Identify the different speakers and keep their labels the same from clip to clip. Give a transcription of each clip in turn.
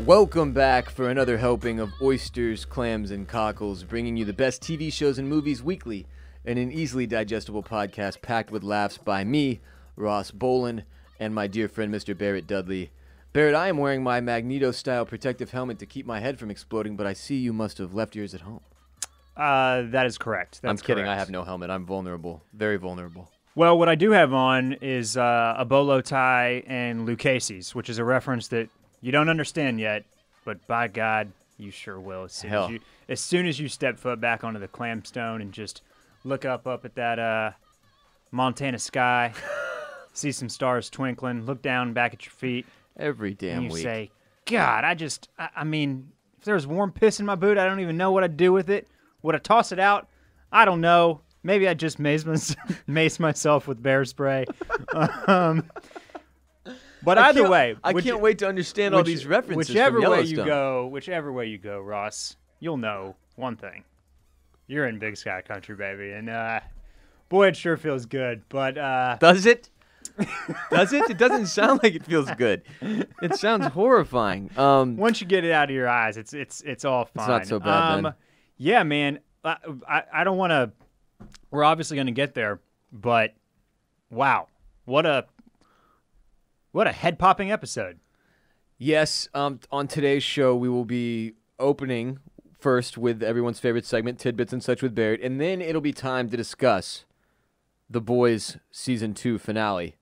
Speaker 1: Welcome back for another helping of oysters, clams, and cockles, bringing you the best TV shows and movies weekly in an easily digestible podcast packed with laughs by me, Ross Boland, and my dear friend Mr. Barrett Dudley. Barrett, I am wearing my Magneto-style protective helmet to keep my head from exploding, but I see you must have left yours at home.
Speaker 2: That is correct.
Speaker 1: I'm kidding. I have no helmet. I'm vulnerable. Very vulnerable.
Speaker 2: Well, what I do have on is a bolo tie and Lucchese's, which is a reference that you don't understand yet, but by God, you sure will as soon as you step foot back onto the clamstone and just look up at that Montana sky, see some stars twinkling, look down back at your feet.
Speaker 1: Every damn
Speaker 2: and you
Speaker 1: week.
Speaker 2: say, God, I mean, if there was warm piss in my boot, I don't even know what I'd do with it. Would I toss it out? I don't know. Maybe I'd just mace myself with bear spray. But either way,
Speaker 1: I can't wait to understand all these references
Speaker 2: whichever
Speaker 1: from
Speaker 2: way
Speaker 1: Yellowstone.
Speaker 2: Whichever way you go, Ross, you'll know one thing: you're in Big Sky Country, baby, and boy, it sure feels good. But
Speaker 1: does it? Does it? It doesn't sound like it feels good. It sounds horrifying.
Speaker 2: Once you get it out of your eyes, it's all fine.
Speaker 1: It's not so bad then.
Speaker 2: Yeah, man. I don't want to. We're obviously going to get there, but wow, what a head-popping episode.
Speaker 1: Yes, on today's show, we will be opening first with everyone's favorite segment, Tidbits and Such with Barrett, and then it'll be time to discuss The Boys Season 2 finale.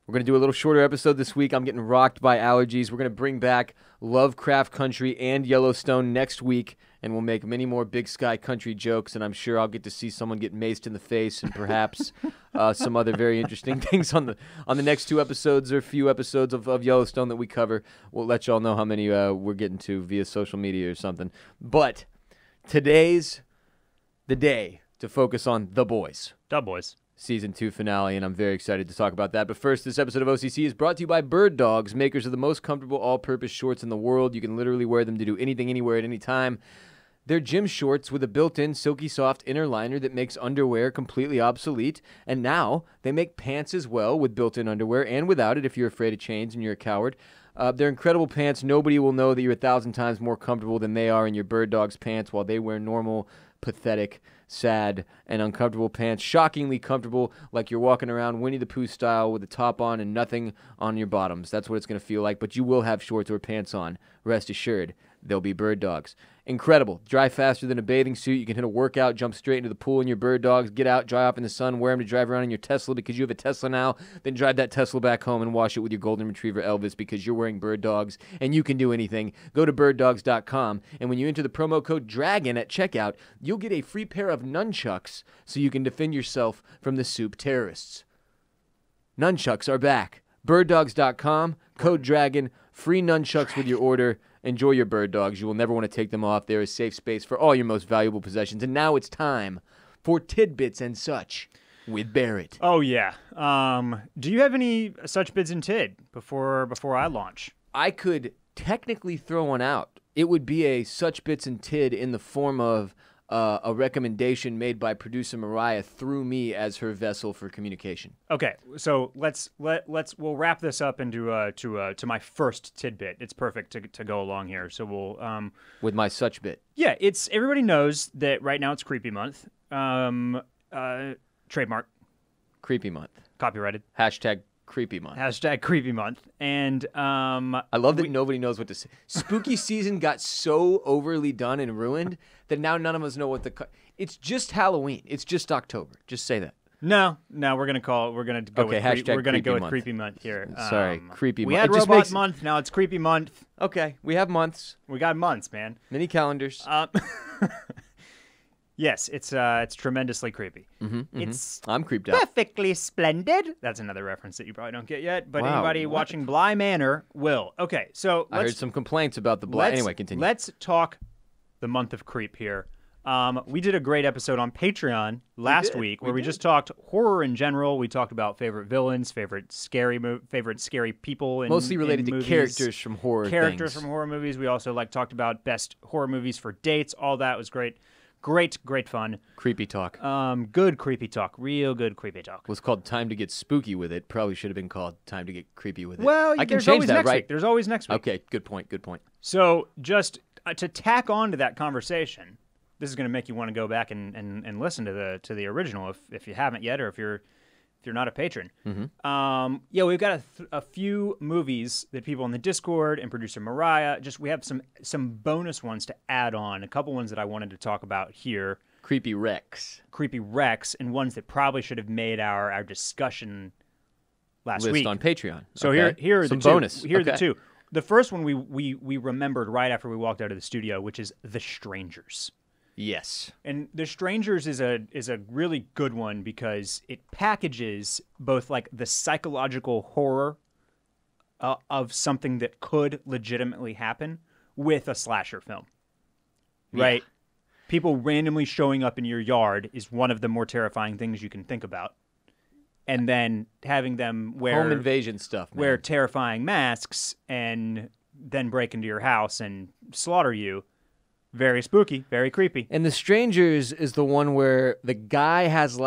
Speaker 1: We're going to do a little shorter episode this week. I'm getting rocked by allergies. We're going to bring back Lovecraft Country and Yellowstone next week, and we'll make many more Big Sky Country jokes, and I'm sure I'll get to see someone get maced in the face and perhaps some other very interesting things on the next two episodes or few episodes of Yellowstone that we cover. We'll let y'all know how many we're getting to via social media or something. But today's the day to focus on The Boys.
Speaker 2: The Boys.
Speaker 1: Season 2 finale, and I'm very excited to talk about that. But first, this episode of OCC is brought to you by Birddogs, makers of the most comfortable all-purpose shorts in the world. You can literally wear them to do anything, anywhere, at any time. They're gym shorts with a built-in silky soft inner liner that makes underwear completely obsolete. And now they make pants as well with built-in underwear and without it if you're afraid of chains and you're a coward. They're incredible pants. Nobody will know that you're 1,000 times more comfortable than they are in your Birddogs pants while they wear normal, pathetic, sad, and uncomfortable pants. Shockingly comfortable, like you're walking around Winnie the Pooh style with the top on and nothing on your bottoms. That's what it's going to feel like, but you will have shorts or pants on. Rest assured, they'll be Birddogs. Incredible. Dry faster than a bathing suit. You can hit a workout, jump straight into the pool in your Birddogs, get out, dry off in the sun, wear them to drive around in your Tesla because you have a Tesla now, then drive that Tesla back home and wash it with your golden retriever Elvis because you're wearing Birddogs and you can do anything. Go to birddogs.com, and when you enter the promo code DRAGON at checkout, you'll get a free pair of nunchucks so you can defend yourself from the soup terrorists. Nunchucks are back. Birddogs.com, code DRAGON, free nunchucks with your order. Enjoy your Birddogs. You will never want to take them off. They're a safe space for all your most valuable possessions. And now it's time for Tidbits and Such with Barrett.
Speaker 2: Oh, yeah. Do you have any such bits and tid before I launch?
Speaker 1: I could technically throw one out. It would be a Such Bits and Tid in the form of a recommendation made by producer Myrriah through me as her vessel for communication.
Speaker 2: Okay, so we'll wrap this up into to my first tidbit. It's perfect to go along here. So we'll
Speaker 1: with my such bit.
Speaker 2: Yeah, it's everybody knows that right now it's Creepy Month. Trademark.
Speaker 1: Creepy Month.
Speaker 2: Copyrighted.
Speaker 1: Hashtag Creepy Month.
Speaker 2: Hashtag Creepy Month. And
Speaker 1: I love that nobody knows what to say. Spooky season got so overly done and ruined that now none of us know what it's just Halloween. It's just October. Just say that.
Speaker 2: No, we're gonna go with Creepy Month here.
Speaker 1: Sorry, Creepy Month.
Speaker 2: We had Robot Month, now it's Creepy Month.
Speaker 1: Okay, we have months.
Speaker 2: We got months, man.
Speaker 1: Mini calendars.
Speaker 2: Yes, it's tremendously creepy. It's
Speaker 1: I'm creeped out.
Speaker 2: Perfectly splendid. That's another reference that you probably don't get yet, but
Speaker 1: wow,
Speaker 2: anybody watching Bly Manor will. Okay, so
Speaker 1: I heard some complaints about the Bly. Anyway, continue.
Speaker 2: Let's talk the month of creep here. We did a great episode on Patreon last week where we just talked horror in general. We talked about favorite villains, favorite scary people,
Speaker 1: mostly related to
Speaker 2: movies.
Speaker 1: characters from horror.
Speaker 2: Characters from horror movies. We also talked about best horror movies for dates. All that was great. Great fun.
Speaker 1: Creepy talk.
Speaker 2: Good creepy talk. Real good creepy talk.
Speaker 1: Was called Time to Get Spooky with It. Probably should have been called Time to Get Creepy with It.
Speaker 2: Well,
Speaker 1: I can
Speaker 2: there's
Speaker 1: change
Speaker 2: always
Speaker 1: that,
Speaker 2: next
Speaker 1: right?
Speaker 2: week. There's always next week.
Speaker 1: Okay, good point.
Speaker 2: So just to tack on to that conversation, this is going to make you want to go back and listen to the original if you haven't yet, or if you're not a patron.
Speaker 1: Mm-hmm.
Speaker 2: We've got a few movies that people in the Discord and producer Myrriah, we have some bonus ones to add on. A couple ones that I wanted to talk about here.
Speaker 1: Creepy Rex,
Speaker 2: and ones that probably should have made our discussion last
Speaker 1: list
Speaker 2: week
Speaker 1: on Patreon.
Speaker 2: So
Speaker 1: okay.
Speaker 2: here are
Speaker 1: some
Speaker 2: the two.
Speaker 1: bonus.
Speaker 2: Here are the two. The first one we remembered right after we walked out of the studio, which is The Strangers.
Speaker 1: Yes.
Speaker 2: And The Strangers is a really good one because it packages both like the psychological horror of something that could legitimately happen with a slasher film. Right?
Speaker 1: Yeah.
Speaker 2: People randomly showing up in your yard is one of the more terrifying things you can think about. And then having them wear
Speaker 1: home invasion stuff, man.
Speaker 2: wear terrifying masks and then break into your house and slaughter you. Very spooky, very creepy.
Speaker 1: And The Strangers is the one where the guy has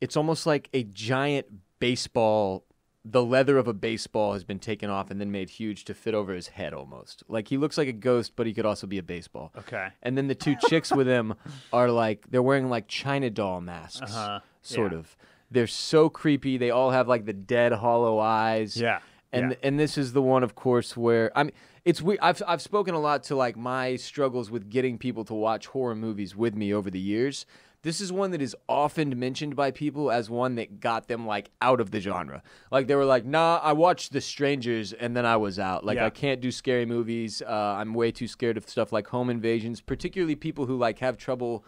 Speaker 1: it's almost like a giant baseball. The leather of a baseball has been taken off and then made huge to fit over his head almost. Like he looks like a ghost, but he could also be a baseball.
Speaker 2: Okay.
Speaker 1: And then the two chicks with him are they're wearing China doll masks, sort of. They're so creepy. They all have the dead, hollow eyes.
Speaker 2: Yeah.
Speaker 1: And this is the one, of course, where it's weird. I've spoken a lot to my struggles with getting people to watch horror movies with me over the years. This is one that is often mentioned by people as one that got them out of the genre. They were like, nah, I watched The Strangers and then I was out. I can't do scary movies. I'm way too scared of stuff like home invasions, particularly people who have trouble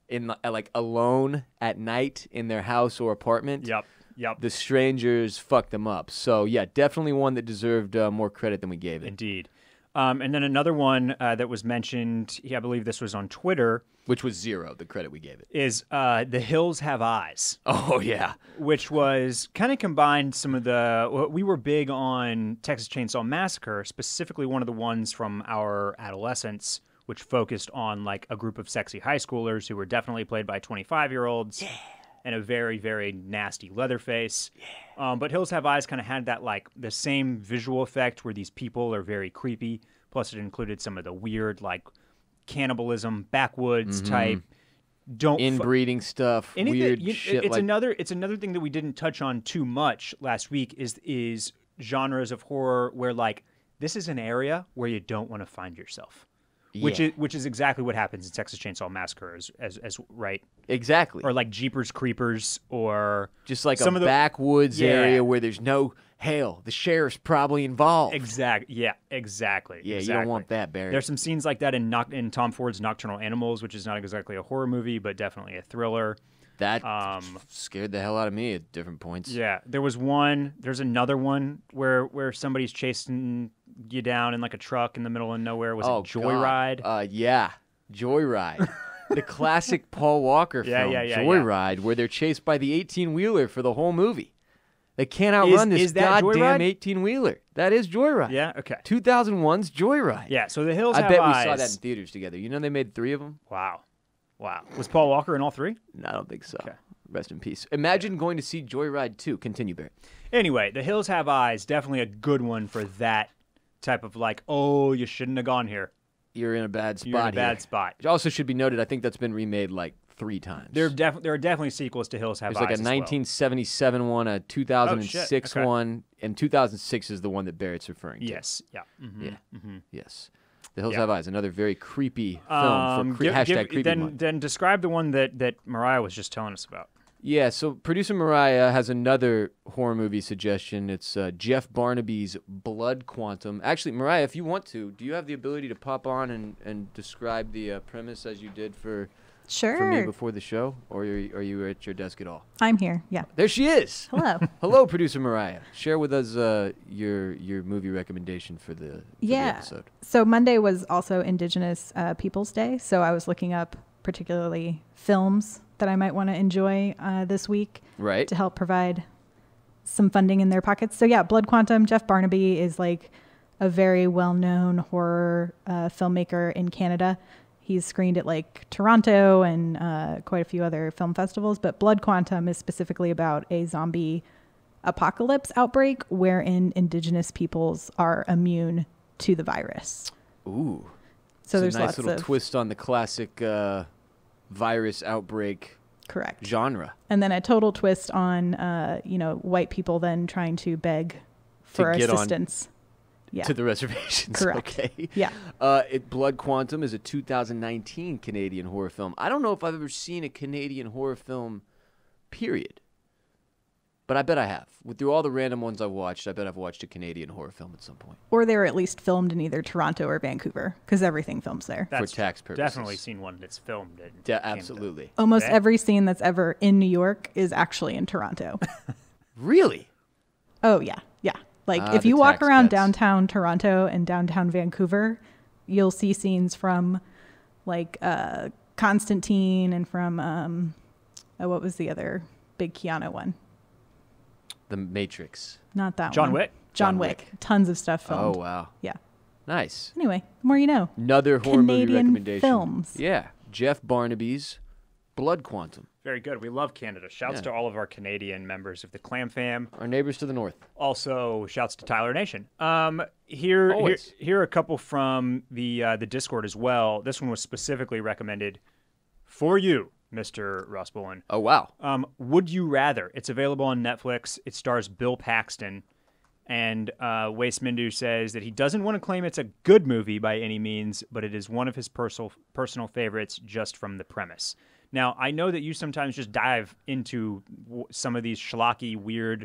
Speaker 1: in alone at night in their house or apartment.
Speaker 2: Yep.
Speaker 1: The Strangers fucked them up. So yeah, definitely one that deserved more credit than we gave it.
Speaker 2: Indeed. And then another one that was mentioned, I believe this was on Twitter.
Speaker 1: Which was 0, the credit we gave it.
Speaker 2: Is The Hills Have Eyes.
Speaker 1: Oh, yeah.
Speaker 2: Which was kind of combined some of we were big on Texas Chainsaw Massacre, specifically one of the ones from our adolescence, which focused on a group of sexy high schoolers who were definitely played by 25-year-olds. Yeah. And a very, very nasty Leatherface. Yeah. But Hills Have Eyes kind of had that the same visual effect where these people are very creepy. Plus it included some of the weird cannibalism, backwoods type,
Speaker 1: inbreeding stuff, weird shit.
Speaker 2: It's another thing that we didn't touch on too much last week is genres of horror where this is an area where you don't want to find yourself. Yeah. Which is exactly what happens in Texas Chainsaw Massacre, as right?
Speaker 1: Exactly.
Speaker 2: Or Jeepers Creepers, or
Speaker 1: just some of the backwoods area where there's no hail. The sheriff's probably involved.
Speaker 2: Exactly. Yeah. Exactly.
Speaker 1: Yeah, you don't want that, Barrett.
Speaker 2: There's some scenes like that in Tom Ford's Nocturnal Animals, which is not exactly a horror movie, but definitely a thriller.
Speaker 1: That scared the hell out of me at different points.
Speaker 2: Yeah, there's another one where somebody's chasing you down in a truck in the middle of nowhere. Was it Joyride?
Speaker 1: Yeah, Joyride. The classic Paul Walker film, Joyride, where they're chased by the 18-wheeler for the whole movie. They can't outrun this goddamn 18-wheeler. That is Joyride.
Speaker 2: Yeah, okay.
Speaker 1: 2001's Joyride.
Speaker 2: Yeah, so The Hills Have Eyes.
Speaker 1: I bet we saw that in theaters together. You know they made 3 of them?
Speaker 2: Wow. Was Paul Walker in all 3?
Speaker 1: No, I don't think so.
Speaker 2: Okay.
Speaker 1: Rest in peace. Imagine going to see Joyride 2. Continue, Barrett.
Speaker 2: Anyway, The Hills Have Eyes, definitely a good one for that type of you shouldn't have gone here.
Speaker 1: You're in a bad spot.
Speaker 2: You're in a bad spot.
Speaker 1: Which also should be noted, I think that's been remade 3 times.
Speaker 2: There are definitely sequels to Hills Have Eyes.
Speaker 1: There's a 1977 one, a 2006 one, and 2006 is the one that Barrett's referring to.
Speaker 2: Yes. Yeah. Mm-hmm.
Speaker 1: Yeah. Mm-hmm. Yes. The Hills Have Eyes, another very creepy film for hashtag creepy month.
Speaker 2: Then describe the one that Myrriah was just telling us about.
Speaker 1: Yeah, so producer Myrriah has another horror movie suggestion. It's Jeff Barnaby's Blood Quantum. Actually, Myrriah, if you want to, do you have the ability to pop on and describe the premise as you did for me before the show? Or are you at your desk at all?
Speaker 3: I'm here, yeah.
Speaker 1: There she is.
Speaker 3: Hello.
Speaker 1: Hello, producer Myrriah. Share with us your movie recommendation for the episode.
Speaker 3: So Monday was also Indigenous Peoples Day, so I was looking up particularly films that I might want to enjoy this week,
Speaker 1: right,
Speaker 3: to help provide some funding in their pockets. So yeah, Blood Quantum. Jeff Barnaby is a very well-known horror filmmaker in Canada. He's screened at like Toronto and quite a few other film festivals. But Blood Quantum is specifically about a zombie apocalypse outbreak wherein indigenous peoples are immune to the virus.
Speaker 1: Ooh.
Speaker 3: So there's
Speaker 1: a nice
Speaker 3: lots
Speaker 1: little
Speaker 3: of
Speaker 1: twist on the classic virus outbreak
Speaker 3: correct
Speaker 1: genre.
Speaker 3: And then a total twist on white people then trying to beg for assistance.
Speaker 1: To the reservations.
Speaker 3: Correct.
Speaker 1: Okay.
Speaker 3: Yeah.
Speaker 1: Blood Quantum is a 2019 Canadian horror film. I don't know if I've ever seen a Canadian horror film, period. But I bet I have. Through all the random ones I've watched, I bet I've watched a Canadian horror film at some point.
Speaker 3: Or they were at least filmed in either Toronto or Vancouver, because everything films there.
Speaker 1: For tax purposes.
Speaker 2: Definitely seen one that's filmed in
Speaker 1: absolutely.
Speaker 3: Almost every scene that's ever in New York is actually in Toronto.
Speaker 1: Really?
Speaker 3: Oh, yeah. Yeah. Like, if you walk around
Speaker 1: cuts.
Speaker 3: downtown Toronto and downtown Vancouver, you'll see scenes from, like, Constantine and from, what was the other big Keanu one?
Speaker 1: The Matrix.
Speaker 3: Not that
Speaker 2: John
Speaker 3: one.
Speaker 2: Wick?
Speaker 3: John Wick. Tons of stuff filmed.
Speaker 1: Oh, wow.
Speaker 3: Yeah.
Speaker 1: Nice.
Speaker 3: Anyway, the more you know.
Speaker 1: Another horror movie
Speaker 3: Canadian
Speaker 1: recommendation.
Speaker 3: films.
Speaker 1: Yeah. Jeff Barnaby's Blood Quantum.
Speaker 2: Very good. We love Canada. Shouts to all of our Canadian members of the Clam Fam.
Speaker 1: Our neighbors to the north.
Speaker 2: Also, shouts to Tyler Nation. Here are a couple from the Discord as well. This one was specifically recommended for you, Mr. Ross Bullen.
Speaker 1: Oh, wow.
Speaker 2: Would You Rather? It's available on Netflix. It stars Bill Paxton. And Wace Mindu says that he doesn't want to claim it's a good movie by any means, but it is one of his personal favorites just from the premise. Now, I know that you sometimes just dive into some of these schlocky, weird,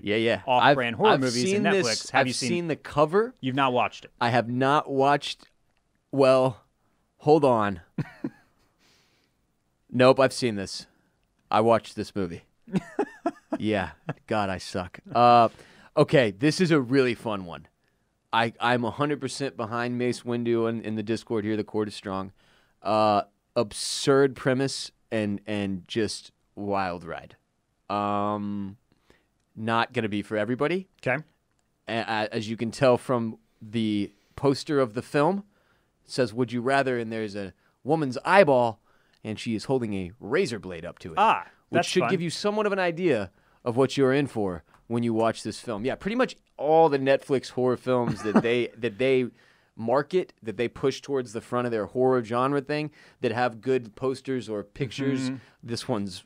Speaker 2: off-brand horror movies on Netflix.
Speaker 1: Have you seen the cover?
Speaker 2: You've not watched it.
Speaker 1: I have not watched. Well, hold on. Nope, I've seen this. I watched this movie. Yeah. God, I suck. Okay, this is a really fun one. I'm 100% behind Mace Windu in the Discord here. The Court is strong. Absurd premise and just wild ride. Not going to be for everybody.
Speaker 2: Okay.
Speaker 1: As you can tell from the poster of the film, it says, "Would you rather?" and there's a woman's eyeball, and she is holding a razor blade up to it. Which should give you somewhat of an idea of what you're in for when you watch this film. Yeah, pretty much all the Netflix horror films that they market, that they push towards the front of their horror genre thing, that have good posters or pictures. This one's,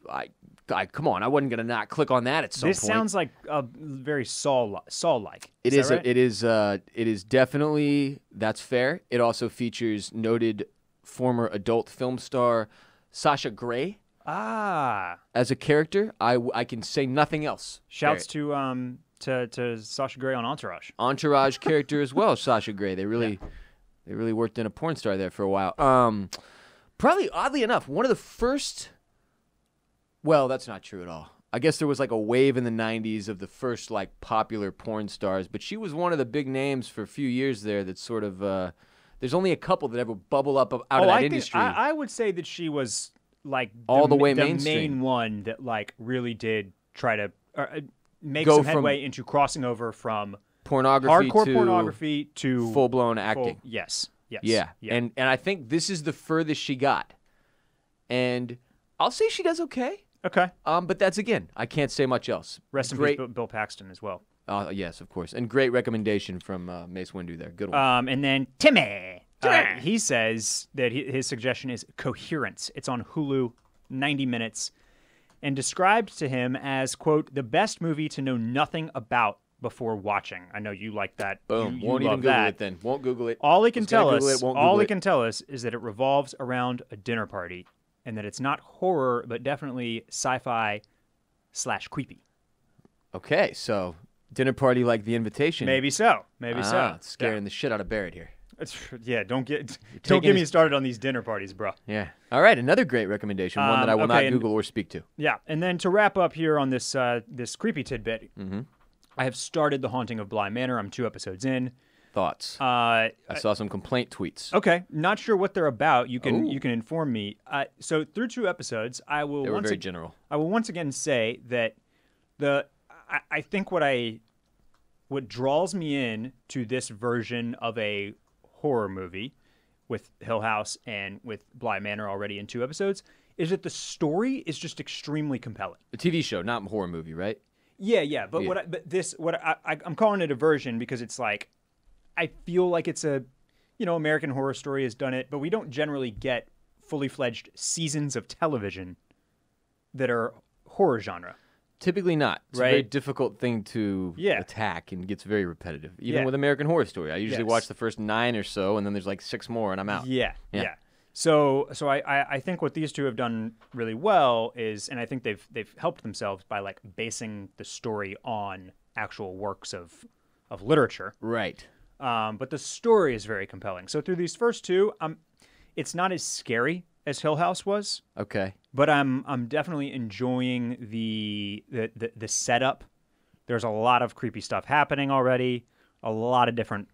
Speaker 1: come on, I wasn't gonna not click on that at some point.
Speaker 2: This sounds like a very Saw-like.
Speaker 1: It
Speaker 2: is.
Speaker 1: Right? It is definitely. That's fair. It also features noted former adult film star Sasha Grey. As a character, I can say nothing else.
Speaker 2: Shouts to Sasha Grey on Entourage.
Speaker 1: Entourage character as well, Sasha Grey. They really worked in a porn star there for a while. Probably oddly enough, one of the first. Well, that's not true at all. I guess there was like a wave in the 90s of the first like popular porn stars, but she was one of the big names for a few years there. That sort of there's only a couple that ever bubble up out of that industry.
Speaker 2: I would say that she was like
Speaker 1: all the way
Speaker 2: the
Speaker 1: mainstream.
Speaker 2: main one that like really did try to make some headway into crossing over from hardcore pornography to
Speaker 1: full-blown acting.
Speaker 2: Yes.
Speaker 1: Yeah. And I think this is the furthest she got. And I'll say she does okay.
Speaker 2: Okay.
Speaker 1: But that's, again, I can't say much else.
Speaker 2: Rest in peace, Bill Paxton as well.
Speaker 1: Yes, of course. And great recommendation from Mace Windu there. Good one.
Speaker 2: And then Timmy. He says that his suggestion is Coherence. It's on Hulu, 90 minutes, and described to him as, quote, the best movie to know nothing about before watching. I know you like that.
Speaker 1: Boom.
Speaker 2: You
Speaker 1: Won't even Google
Speaker 2: that.
Speaker 1: it then. Won't Google it.
Speaker 2: All he can tell us is that it revolves around a dinner party and that it's not horror, but definitely sci-fi / creepy.
Speaker 1: Okay, so dinner party like The Invitation.
Speaker 2: Maybe so.
Speaker 1: It's scaring the shit out of Barrett here.
Speaker 2: Don't get me started on these dinner parties, bro.
Speaker 1: Yeah. All right, another great recommendation, one that I will not Google or speak to.
Speaker 2: Yeah, and then to wrap up here on this this creepy tidbit, I have started The Haunting of Bly Manor. I'm 2 episodes in.
Speaker 1: Thoughts? I saw some complaint tweets.
Speaker 2: Okay, not sure what they're about. You can inform me. So through 2 episodes, I will.
Speaker 1: They were very general.
Speaker 2: I will once again say that I think what draws me in to this version of a horror movie with Hill House and with Bly Manor already in 2 episodes, is that the story is just extremely compelling.
Speaker 1: A TV show, not a horror movie, right?
Speaker 2: Yeah. But I'm calling it a version because it's like, I feel like it's a, American Horror Story has done it, but we don't generally get fully fledged seasons of television that are horror genre.
Speaker 1: Typically not. It's
Speaker 2: right?
Speaker 1: a very difficult thing to attack and gets very repetitive. Even with American Horror Story. I usually watch the first 9 or so, and then there's like 6 more, and I'm out.
Speaker 2: Yeah. So I think what these two have done really well is, and I think they've helped themselves by like basing the story on actual works of literature.
Speaker 1: Right.
Speaker 2: But the story is very compelling. So through these first 2, it's not as scary as Hill House was.
Speaker 1: Okay.
Speaker 2: But I'm definitely enjoying the setup. There's a lot of creepy stuff happening already. A lot of different,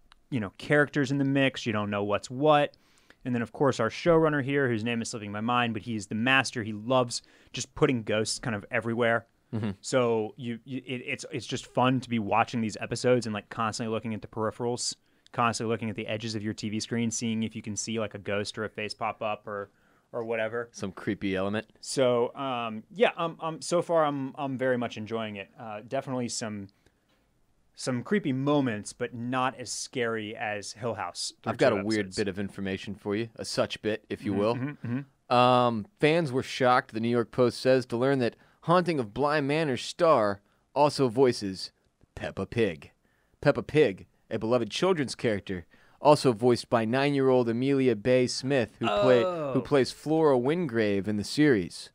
Speaker 2: characters in the mix. You don't know what's what. And then, of course, our showrunner here, whose name is slipping my mind, but he's the master. He loves just putting ghosts kind of everywhere. Mm-hmm. So it's just fun to be watching these episodes and like constantly looking at the peripherals, constantly looking at the edges of your TV screen, seeing if you can see like a ghost or a face pop up or whatever.
Speaker 1: Some creepy element.
Speaker 2: So so far I'm very much enjoying it. Definitely some creepy moments, but not as scary as Hill House.
Speaker 1: I've got a weird bit of information for you, a such bit, if you will. Fans were shocked, the New York Post says, to learn that Haunting of Bly Manor's star also voices Peppa Pig. Peppa Pig, a beloved children's character, also voiced by 9-year-old Amelia Bay Smith, who plays Flora Wingrave in the series.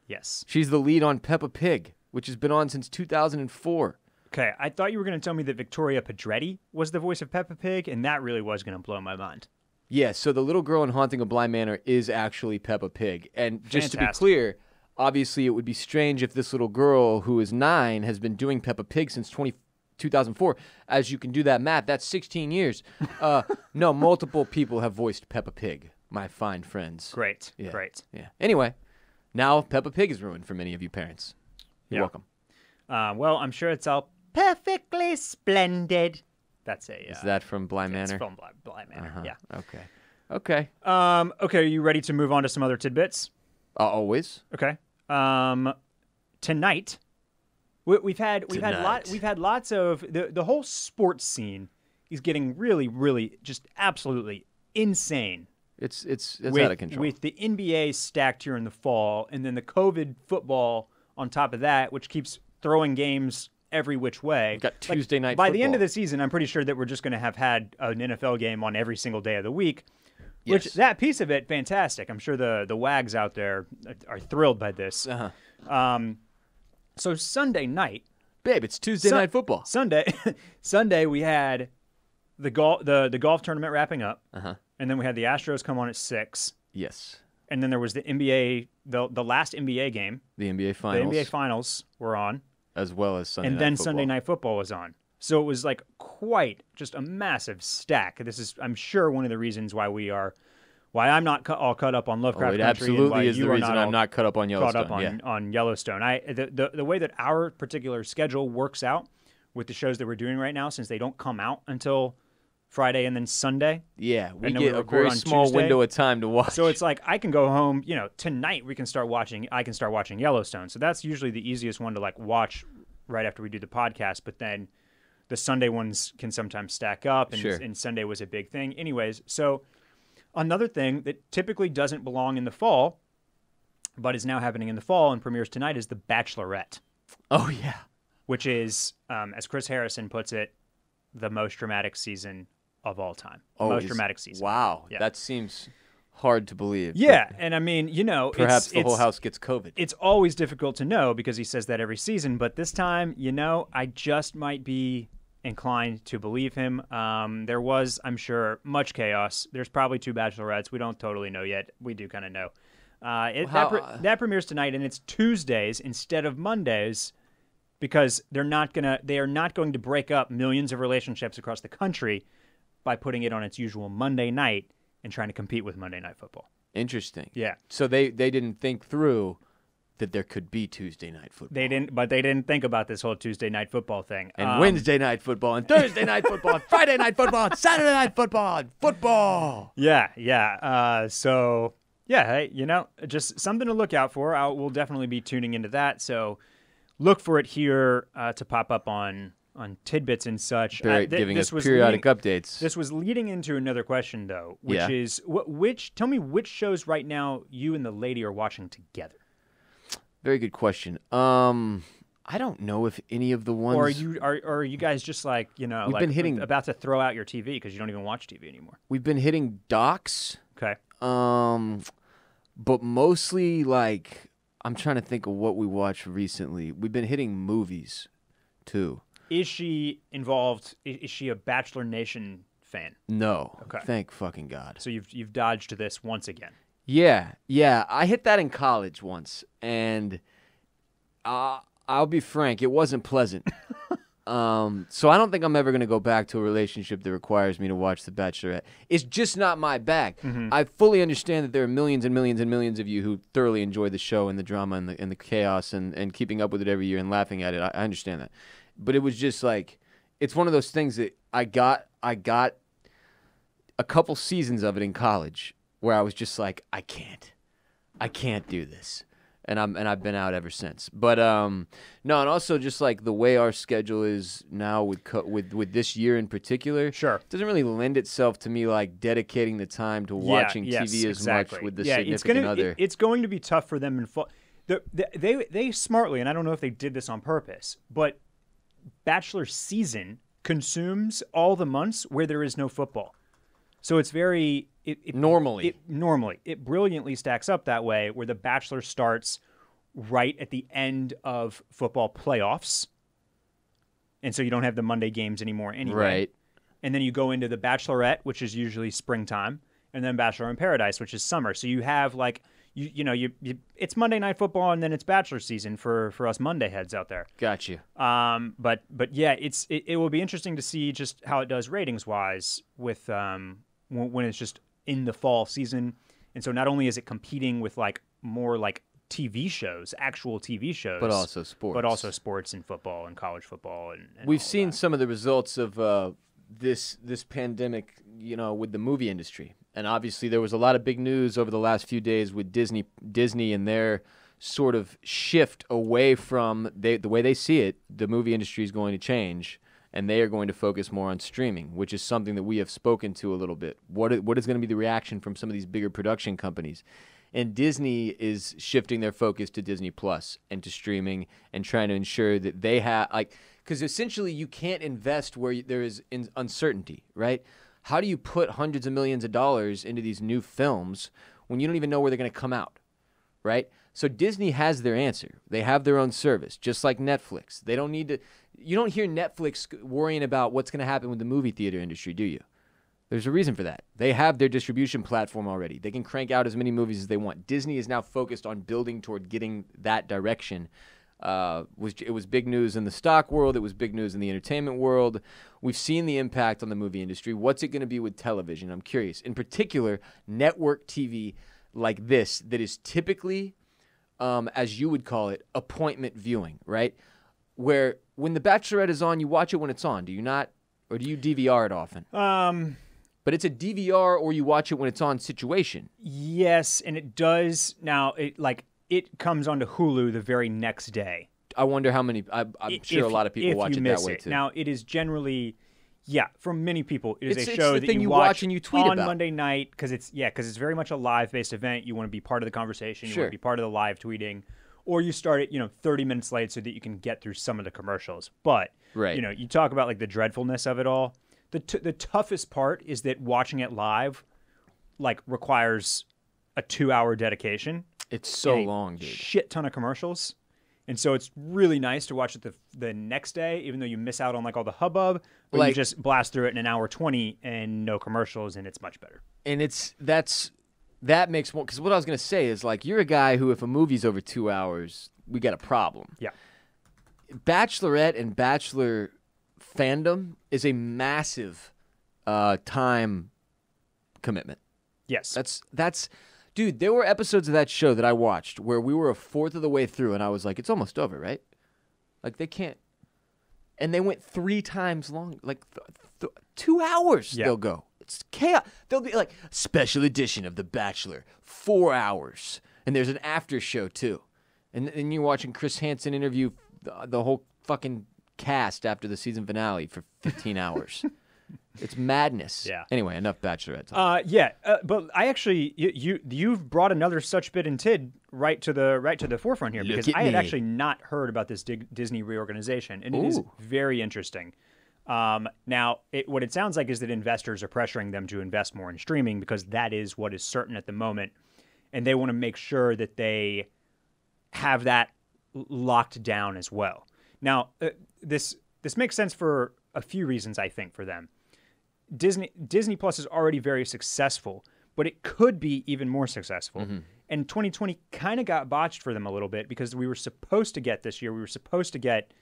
Speaker 2: Yes.
Speaker 1: She's the lead on Peppa Pig, which has been on since 2004.
Speaker 2: Okay, I thought you were going to tell me that Victoria Pedretti was the voice of Peppa Pig, and that really was going to blow my mind.
Speaker 1: Yeah, so the little girl in Haunting of Bly Manor is actually Peppa Pig. And just
Speaker 2: Fantastic.
Speaker 1: to be clear, obviously it would be strange if this little girl who is 9 has been doing Peppa Pig since 2004. As you can do that math, that's 16 years. No, multiple people have voiced Peppa Pig, my fine friends.
Speaker 2: Great.
Speaker 1: Yeah. Anyway, now Peppa Pig is ruined for many of you parents. You're welcome.
Speaker 2: Well, I'm sure it's all perfectly splendid. That's a.
Speaker 1: Is that from Bly Manor?
Speaker 2: It's from Bly Manor.
Speaker 1: Uh-huh.
Speaker 2: Yeah.
Speaker 1: Okay.
Speaker 2: Okay. Are you ready to move on to some other tidbits?
Speaker 1: Always.
Speaker 2: Okay. Tonight, we've had lots of the whole sports scene is getting really, really just absolutely insane.
Speaker 1: It's out of control.
Speaker 2: With the NBA stacked here in the fall, and then the COVID football on top of that, which keeps throwing games every which way.
Speaker 1: We've got Tuesday night
Speaker 2: By
Speaker 1: football.
Speaker 2: the end of the season, I'm pretty sure that we're just going to have had an NFL game on every single day of the week. Which, that piece of it, fantastic. I'm sure the wags out there are thrilled by this.
Speaker 1: Uh-huh.
Speaker 2: So Sunday night.
Speaker 1: Babe, it's Tuesday night football.
Speaker 2: Sunday we had the golf tournament wrapping up.
Speaker 1: Uh-huh.
Speaker 2: And then we had the Astros come on at 6.
Speaker 1: Yes.
Speaker 2: And then there was the NBA, the last NBA game.
Speaker 1: The NBA Finals.
Speaker 2: The NBA Finals were on.
Speaker 1: As well as Sunday night
Speaker 2: football. And then
Speaker 1: football.
Speaker 2: Sunday Night Football was on. So it was like quite just a massive stack. This is, I'm sure, one of the reasons why I'm not all cut up on Lovecraft
Speaker 1: Country. It
Speaker 2: and
Speaker 1: absolutely
Speaker 2: why
Speaker 1: is
Speaker 2: you
Speaker 1: the
Speaker 2: are
Speaker 1: reason I'm not cut up on Yellowstone.
Speaker 2: Caught up on Yellowstone. The way that our particular schedule works out with the shows that we're doing right now, since they don't come out until Friday and then Sunday.
Speaker 1: Yeah, we get a very small window of time to watch.
Speaker 2: So it's like I can go home, tonight I can start watching Yellowstone. So that's usually the easiest one to like watch right after we do the podcast, but then the Sunday ones can sometimes stack up, and Sunday was a big thing. Anyways, so another thing that typically doesn't belong in the fall, but is now happening in the fall and premieres tonight is The Bachelorette.
Speaker 1: Oh, yeah.
Speaker 2: Which is, as Chris Harrison puts it, the most dramatic season of all time. Most dramatic season.
Speaker 1: Wow. Yeah. That seems hard to believe.
Speaker 2: Yeah, and I mean,
Speaker 1: perhaps the whole house gets COVID.
Speaker 2: It's always difficult to know because he says that every season, but this time, I just might be inclined to believe him. There was, I'm sure, much chaos. There's probably 2 Bachelorettes. We don't totally know yet. We do kind of know. That premieres tonight, and it's Tuesdays instead of Mondays because they are not going to break up millions of relationships across the country by putting it on its usual Monday night and trying to compete with Monday Night Football.
Speaker 1: Interesting.
Speaker 2: Yeah.
Speaker 1: So they didn't think through that there could be Tuesday night football.
Speaker 2: They didn't think about this whole Tuesday night football thing.
Speaker 1: And Wednesday night football, and Thursday night football, and Friday night football, and Saturday night football, and football.
Speaker 2: Yeah. So, yeah, hey, just something to look out for. We'll definitely be tuning into that. So look for it here to pop up on Tidbits and such.
Speaker 1: Barrett giving us periodic updates.
Speaker 2: This was leading into another question, though, which is, tell me which shows right now you and the lady are watching together.
Speaker 1: Very good question. I don't know if any of the ones.
Speaker 2: Or are you guys just like about to throw out your TV because you don't even watch TV anymore?
Speaker 1: We've been hitting docs.
Speaker 2: Okay.
Speaker 1: But mostly like I'm trying to think of what we watched recently. We've been hitting movies, too.
Speaker 2: Is she involved? Is she a Bachelor Nation fan?
Speaker 1: No.
Speaker 2: Okay.
Speaker 1: Thank fucking God.
Speaker 2: So you've dodged this once again.
Speaker 1: Yeah. I hit that in college once, and I'll be frank, it wasn't pleasant. So I don't think I'm ever going to go back to a relationship that requires me to watch The Bachelorette. It's just not my bag.
Speaker 2: Mm-hmm.
Speaker 1: I fully understand that there are millions and millions and millions of you who thoroughly enjoy the show and the drama and the chaos and keeping up with it every year and laughing at it. I understand that. But it was just like, it's one of those things that I got a couple seasons of it in college where I was just like, I can't do this. And I've been out ever since. But no, and also just like the way our schedule is now with this year in particular,
Speaker 2: sure,
Speaker 1: it doesn't really lend itself to me like dedicating the time to watching TV as much with the significant other.
Speaker 2: It's going to be tough for them in fall. They smartly, and I don't know if they did this on purpose, but Bachelor season consumes all the months where there is no football. So it's very
Speaker 1: normally
Speaker 2: it brilliantly stacks up that way, where The Bachelor starts right at the end of football playoffs, and so you don't have the Monday games anymore anyway.
Speaker 1: Right.
Speaker 2: And then you go into The Bachelorette, which is usually springtime, and then Bachelor in Paradise, which is summer. So you have like it's Monday Night Football, and then it's Bachelor season for us Monday heads out there.
Speaker 1: Got you.
Speaker 2: But yeah, it will be interesting to see just how it does ratings wise with when it's just in the fall season. And so not only is it competing with like more like TV shows, actual TV shows,
Speaker 1: but also sports
Speaker 2: and football and college football. And
Speaker 1: we've seen some of the results of this pandemic, with the movie industry. And obviously there was a lot of big news over the last few days with Disney and their sort of shift away from the way they see it. The movie industry is going to change, and they are going to focus more on streaming, which is something that we have spoken to a little bit. What is going to be the reaction from some of these bigger production companies? And Disney is shifting their focus to Disney Plus and to streaming and trying to ensure that they have because essentially you can't invest where there is uncertainty, right? How do you put hundreds of millions of dollars into these new films when you don't even know where they're going to come out, right? So Disney has their answer. They have their own service, just like Netflix. They don't need to. You don't hear Netflix worrying about what's going to happen with the movie theater industry, do you? There's a reason for that. They have their distribution platform already. They can crank out as many movies as they want. Disney is now focused on building toward getting that direction. It was big news in the stock world. It was big news in the entertainment world. We've seen the impact on the movie industry. What's it going to be with television? I'm curious. In particular, network TV like this that is typically, as you would call it, appointment viewing, right? Where when The Bachelorette is on, you watch it when it's on. Do you not? Or do you DVR it often? But it's a DVR or you watch it when it's on situation.
Speaker 2: Yes, and it does. Now, it comes onto Hulu the very next day.
Speaker 1: I wonder how many. I'm sure a lot of people watch it that way too.
Speaker 2: Now, it is generally, for many people, it is
Speaker 1: a
Speaker 2: show that
Speaker 1: you watch and you tweet
Speaker 2: on
Speaker 1: about
Speaker 2: Monday night because it's very much a live-based event. You want to be part of the conversation. You want to be part of the live tweeting, or you start it 30 minutes late so that you can get through some of the commercials. But you talk about like the dreadfulness of it all. The toughest part is that watching it live, requires a 2-hour dedication.
Speaker 1: It's so long, dude.
Speaker 2: Shit ton of commercials. And so it's really nice to watch it the next day, even though you miss out on all the hubbub. But you just blast through it in an hour 20 and no commercials, and it's much better.
Speaker 1: And that makes more, because what I was going to say is you're a guy who, if a movie's over 2 hours, we got a problem.
Speaker 2: Yeah.
Speaker 1: Bachelorette and Bachelor fandom is a massive time commitment.
Speaker 2: Yes.
Speaker 1: That's Dude, there were episodes of that show that I watched where we were a fourth of the way through, and I was like, it's almost over, right? Like, they can't. And they went 3 times long, like 2 hours they'll go. It's chaos. They'll be like, special edition of The Bachelor, 4 hours. And there's an after show, too. And then you're watching Chris Hansen interview the whole fucking cast after the season finale for 15 hours. It's madness.
Speaker 2: Yeah.
Speaker 1: Anyway, enough Bachelorette talk.
Speaker 2: But I actually you've brought another such bit and tid right to the forefront here, because I had actually not heard about this Disney reorganization, and it is very interesting. Now, what it sounds like is that investors are pressuring them to invest more in streaming because that is what is certain at the moment, and they want to make sure that they have that locked down as well. Now, this makes sense for a few reasons, I think, for them. Disney Plus is already very successful, but it could be even more successful. Mm-hmm. And 2020 kind of got botched for them a little bit because we were supposed to get this year. We were supposed to get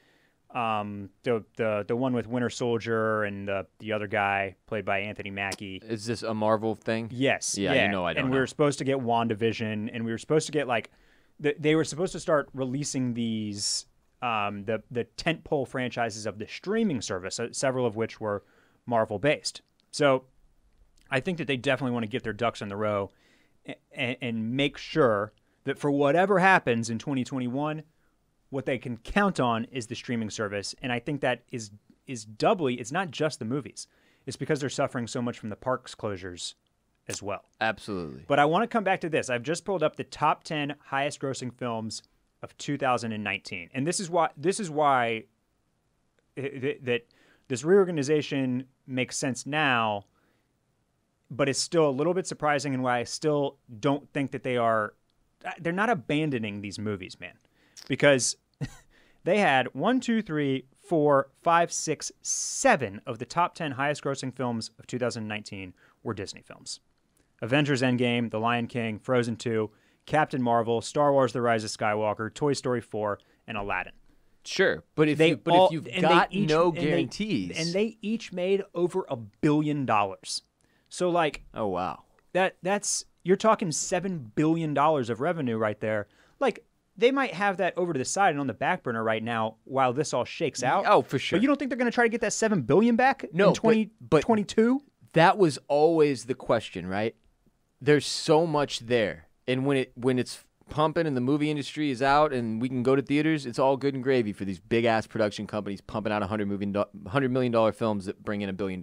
Speaker 2: the one with Winter Soldier and the other guy played by Anthony Mackie.
Speaker 1: Is this a Marvel thing?
Speaker 2: Yes.
Speaker 1: Yeah. You know I don't.
Speaker 2: And we were supposed to get WandaVision, and we were supposed to get they were supposed to start releasing these the tentpole franchises of the streaming service, several of which were Marvel-based. So I think that they definitely want to get their ducks in the row and make sure that for whatever happens in 2021, what they can count on is the streaming service. And I think that is doubly, it's not just the movies. It's because they're suffering so much from the parks closures as well.
Speaker 1: Absolutely.
Speaker 2: But I want to come back to this. I've just pulled up the top 10 highest grossing films of 2019. And this is why that this reorganization makes sense now, but it's still a little bit surprising, and why I still don't think that they're not abandoning these movies, man. Because they had 1, 2, 3, 4, 5, 6, 7 of the top 10 highest grossing films of 2019 were Disney films. Avengers Endgame, The Lion King, Frozen 2, Captain Marvel, Star Wars The Rise of Skywalker, Toy Story 4, and Aladdin.
Speaker 1: Sure, but if you've got no guarantees,
Speaker 2: and they each made over $1 billion. So like,
Speaker 1: oh wow,
Speaker 2: that's you're talking $7 billion of revenue right there. Like, they might have that over to the side and on the back burner right now while this all shakes out.
Speaker 1: Oh, for sure.
Speaker 2: But you don't think they're going to try to get that $7 billion back in 2022?
Speaker 1: That was always the question, right? There's so much there, and when it's pumping and the movie industry is out and we can go to theaters, it's all good and gravy for these big ass production companies pumping out $100 million films that bring in $1 billion.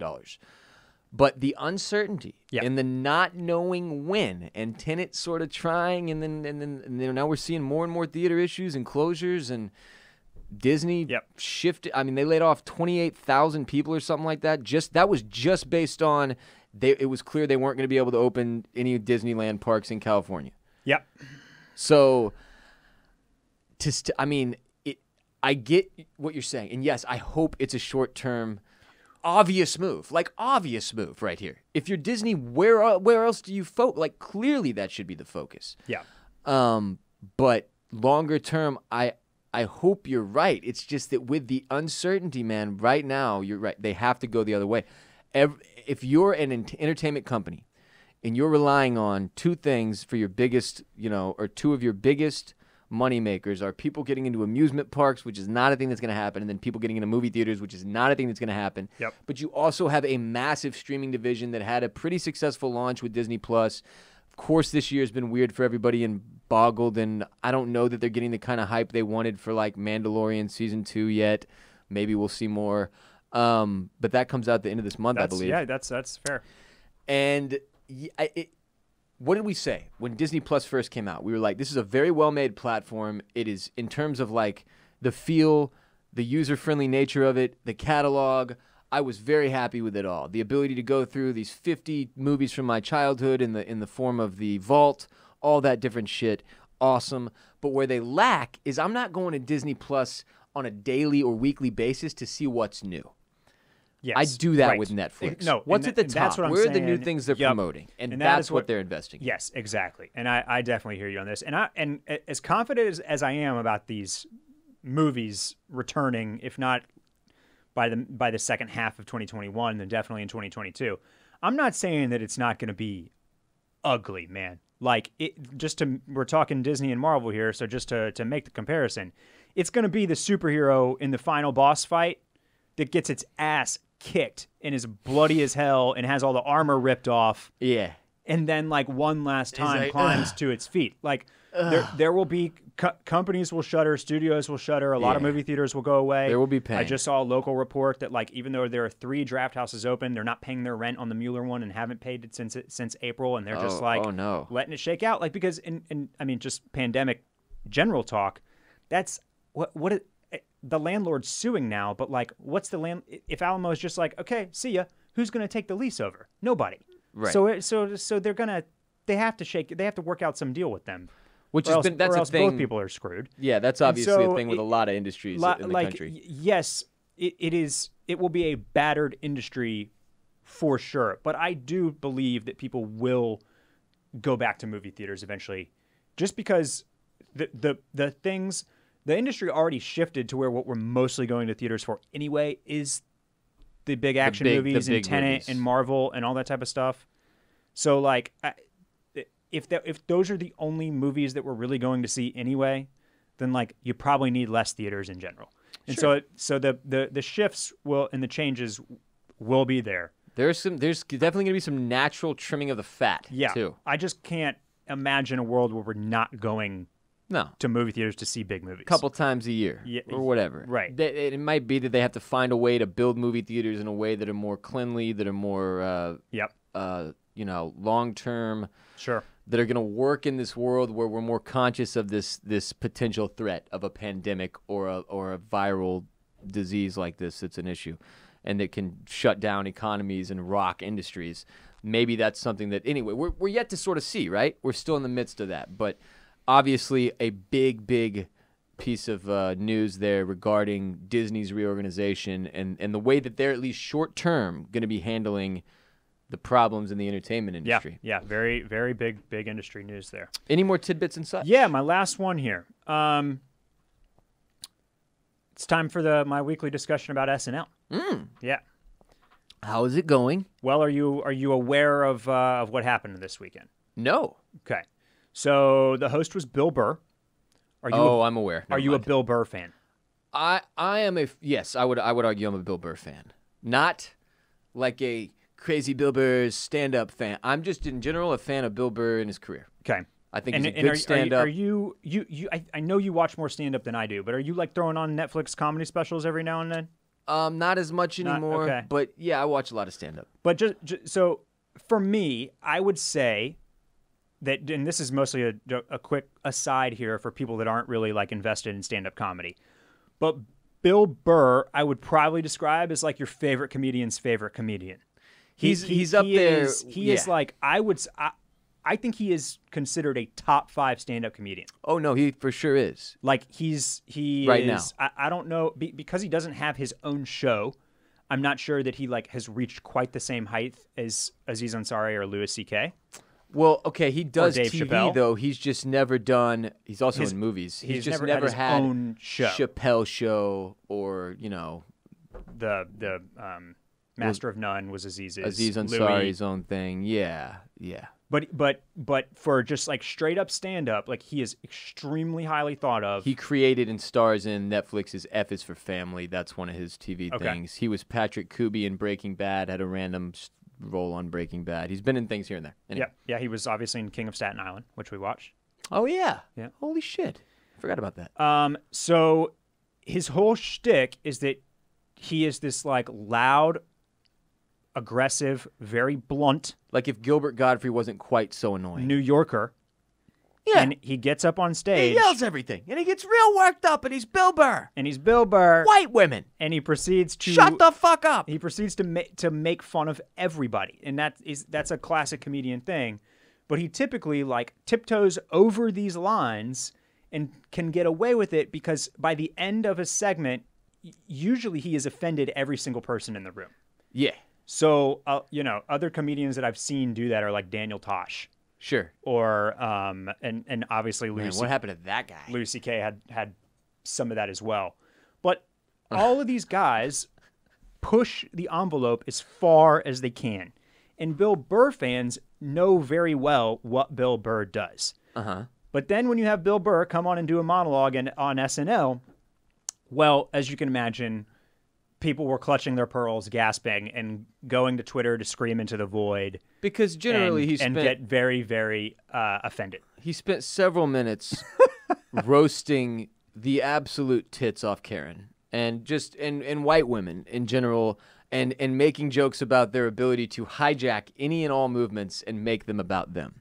Speaker 1: But the uncertainty and the not knowing when, and Tenet sort of trying, and then now we're seeing more and more theater issues and closures, and Disney shifted. I mean, they laid off 28,000 people or something like that. That was just based on it was clear they weren't going to be able to open any Disneyland parks in California.
Speaker 2: Yep.
Speaker 1: So, I get what you're saying, and yes, I hope it's a short-term, obvious move right here. If you're Disney, where else do you focus? Like, clearly that should be the focus.
Speaker 2: Yeah.
Speaker 1: But longer term, I hope you're right. It's just that with the uncertainty, man, right now, you're right. They have to go the other way. If you're an entertainment company, and you're relying on two things for your biggest, or two of your biggest money makers are people getting into amusement parks, which is not a thing that's going to happen, and then people getting into movie theaters, which is not a thing that's going to happen.
Speaker 2: Yep.
Speaker 1: But you also have a massive streaming division that had a pretty successful launch with Disney Plus. Of course, this year has been weird for everybody and boggled, and I don't know that they're getting the kind of hype they wanted for like Mandalorian Season 2 yet. Maybe we'll see more. But that comes out at the end of this month, I believe.
Speaker 2: Yeah, that's fair.
Speaker 1: And what did we say when Disney Plus first came out? We were like, this is a very well-made platform. It is, in terms of like the feel, the user-friendly nature of it, the catalog. I was very happy with it all. The ability to go through these 50 movies from my childhood in the form of the vault, all that different shit, awesome. But where they lack is I'm not going to Disney Plus on a daily or weekly basis to see what's new.
Speaker 2: Yes,
Speaker 1: I do that with Netflix.
Speaker 2: No,
Speaker 1: what's at the top?
Speaker 2: That's what I'm
Speaker 1: Where
Speaker 2: saying.
Speaker 1: are the new things they're promoting? And that's what they're investing in.
Speaker 2: Yes, exactly. And I definitely hear you on this. And as confident as I am about these movies returning, if not by the second half of 2021, then definitely in 2022, I'm not saying that it's not going to be ugly, man. Like, we're talking Disney and Marvel here, so just to make the comparison, it's going to be the superhero in the final boss fight that gets its ass kicked and is bloody as hell and has all the armor ripped off.
Speaker 1: Yeah.
Speaker 2: And then, like, one last time climbs to its feet. Like, there will be companies will shutter, studios will shutter, a lot of movie theaters will go away.
Speaker 1: There will be pain.
Speaker 2: I just saw a local report that, like, even though there are 3 draft houses open, they're not paying their rent on the Mueller one and haven't paid it since April, and they're just like letting it shake out. Like, because I mean, just pandemic general talk. That's the landlord's suing now, but like, what's the if Alamo is just like, okay, see ya, who's going to take the lease over? Nobody.
Speaker 1: Right.
Speaker 2: So they have to work out some deal with them.
Speaker 1: Which
Speaker 2: that's
Speaker 1: a thing.
Speaker 2: Both people are screwed.
Speaker 1: Yeah, that's obviously a thing with a lot of industries in the country.
Speaker 2: Yes, it is. It will be a battered industry for sure, but I do believe that people will go back to movie theaters eventually, just because the industry already shifted to where what we're mostly going to theaters for anyway is the big action movies and Tenet and Marvel and all that type of stuff. So like, if those are the only movies that we're really going to see anyway, then like you probably need less theaters in general. And so the shifts and the changes will be there.
Speaker 1: There's definitely going to be some natural trimming of the fat too.
Speaker 2: I just can't imagine a world where we're not going to movie theaters to see big movies.
Speaker 1: A couple times a year or whatever.
Speaker 2: Right.
Speaker 1: It might be that they have to find a way to build movie theaters in a way that are more cleanly, that are more long-term.
Speaker 2: Sure.
Speaker 1: That are going to work in this world where we're more conscious of this potential threat of a pandemic or a viral disease like this that's an issue, and that can shut down economies and rock industries. Maybe that's something that, anyway, we're yet to sort of see, right? We're still in the midst of that. But obviously a big piece of news there regarding Disney's reorganization and the way that they're at least short-term going to be handling the problems in the entertainment industry.
Speaker 2: Yeah, very, very big industry news there.
Speaker 1: Any more tidbits and such?
Speaker 2: Yeah, my last one here. It's time for my weekly discussion about SNL. Yeah.
Speaker 1: How is it going?
Speaker 2: Well, are you aware of what happened this weekend?
Speaker 1: No.
Speaker 2: Okay. So the host was Bill Burr.
Speaker 1: I'm aware.
Speaker 2: Are you a Bill Burr fan?
Speaker 1: I am yes, I would argue I'm a Bill Burr fan. Not like a crazy Bill Burr stand-up fan. I'm just in general a fan of Bill Burr in his career.
Speaker 2: Okay.
Speaker 1: I think he's a good stand-up.
Speaker 2: Are you I know you watch more stand-up than I do, but are you like throwing on Netflix comedy specials every now and then?
Speaker 1: Not as much anymore,
Speaker 2: okay.
Speaker 1: But yeah, I watch a lot of stand-up.
Speaker 2: But just so for me, I would say that, and this is mostly a quick aside here for people that aren't really like invested in stand-up comedy, but Bill Burr, I would probably describe as like your favorite comedian's favorite comedian.
Speaker 1: He's up there.
Speaker 2: He is like, I think he is considered a top 5 stand-up comedian.
Speaker 1: Oh no, he for sure is.
Speaker 2: Like he
Speaker 1: right
Speaker 2: is,
Speaker 1: now.
Speaker 2: I don't know, because he doesn't have his own show. I'm not sure that he like has reached quite the same height as Aziz Ansari or Louis C.K.
Speaker 1: Well, okay, he does
Speaker 2: Dave
Speaker 1: TV
Speaker 2: Chappelle.
Speaker 1: though. He's just never done. He's also in movies. He's just never
Speaker 2: his
Speaker 1: had
Speaker 2: own show.
Speaker 1: Chappelle show or
Speaker 2: the Master of None was Aziz's.
Speaker 1: Aziz Ansari's own thing. Yeah.
Speaker 2: But for just like straight up stand up, like he is extremely highly thought of.
Speaker 1: He created and stars in Netflix's F is for Family. That's one of his TV things. He was Patrick Kuby in Breaking Bad. Had a random role on Breaking Bad. He's been in things here and there. Anyway.
Speaker 2: Yeah. He was obviously in King of Staten Island, which we watched.
Speaker 1: Oh yeah.
Speaker 2: Yeah.
Speaker 1: Holy shit. Forgot about that.
Speaker 2: So his whole shtick is that he is this like loud, aggressive, very blunt.
Speaker 1: Like if Gilbert Gottfried wasn't quite so annoying.
Speaker 2: New Yorker.
Speaker 1: Yeah.
Speaker 2: And he gets up on stage.
Speaker 1: He yells everything. And he gets real worked up. And he's Bill Burr.
Speaker 2: White
Speaker 1: women.
Speaker 2: And he proceeds to...
Speaker 1: Shut the fuck up.
Speaker 2: He proceeds to make fun of everybody. And that's a classic comedian thing. But he typically like tiptoes over these lines and can get away with it because by the end of a segment, usually he has offended every single person in the room.
Speaker 1: Yeah.
Speaker 2: So, other comedians that I've seen do that are like Daniel Tosh.
Speaker 1: Sure.
Speaker 2: Or, and obviously Louis
Speaker 1: what happened to that guy?
Speaker 2: Louis C.K. had some of that as well. But all of these guys push the envelope as far as they can. And Bill Burr fans know very well what Bill Burr does. But then when you have Bill Burr come on and do a monologue on SNL, well, as you can imagine, people were clutching their pearls, gasping, and going to Twitter to scream into the void.
Speaker 1: Because generally
Speaker 2: and get very, very offended.
Speaker 1: He spent several minutes roasting the absolute tits off Karen and just and white women in general, and making jokes about their ability to hijack any and all movements and make them about them.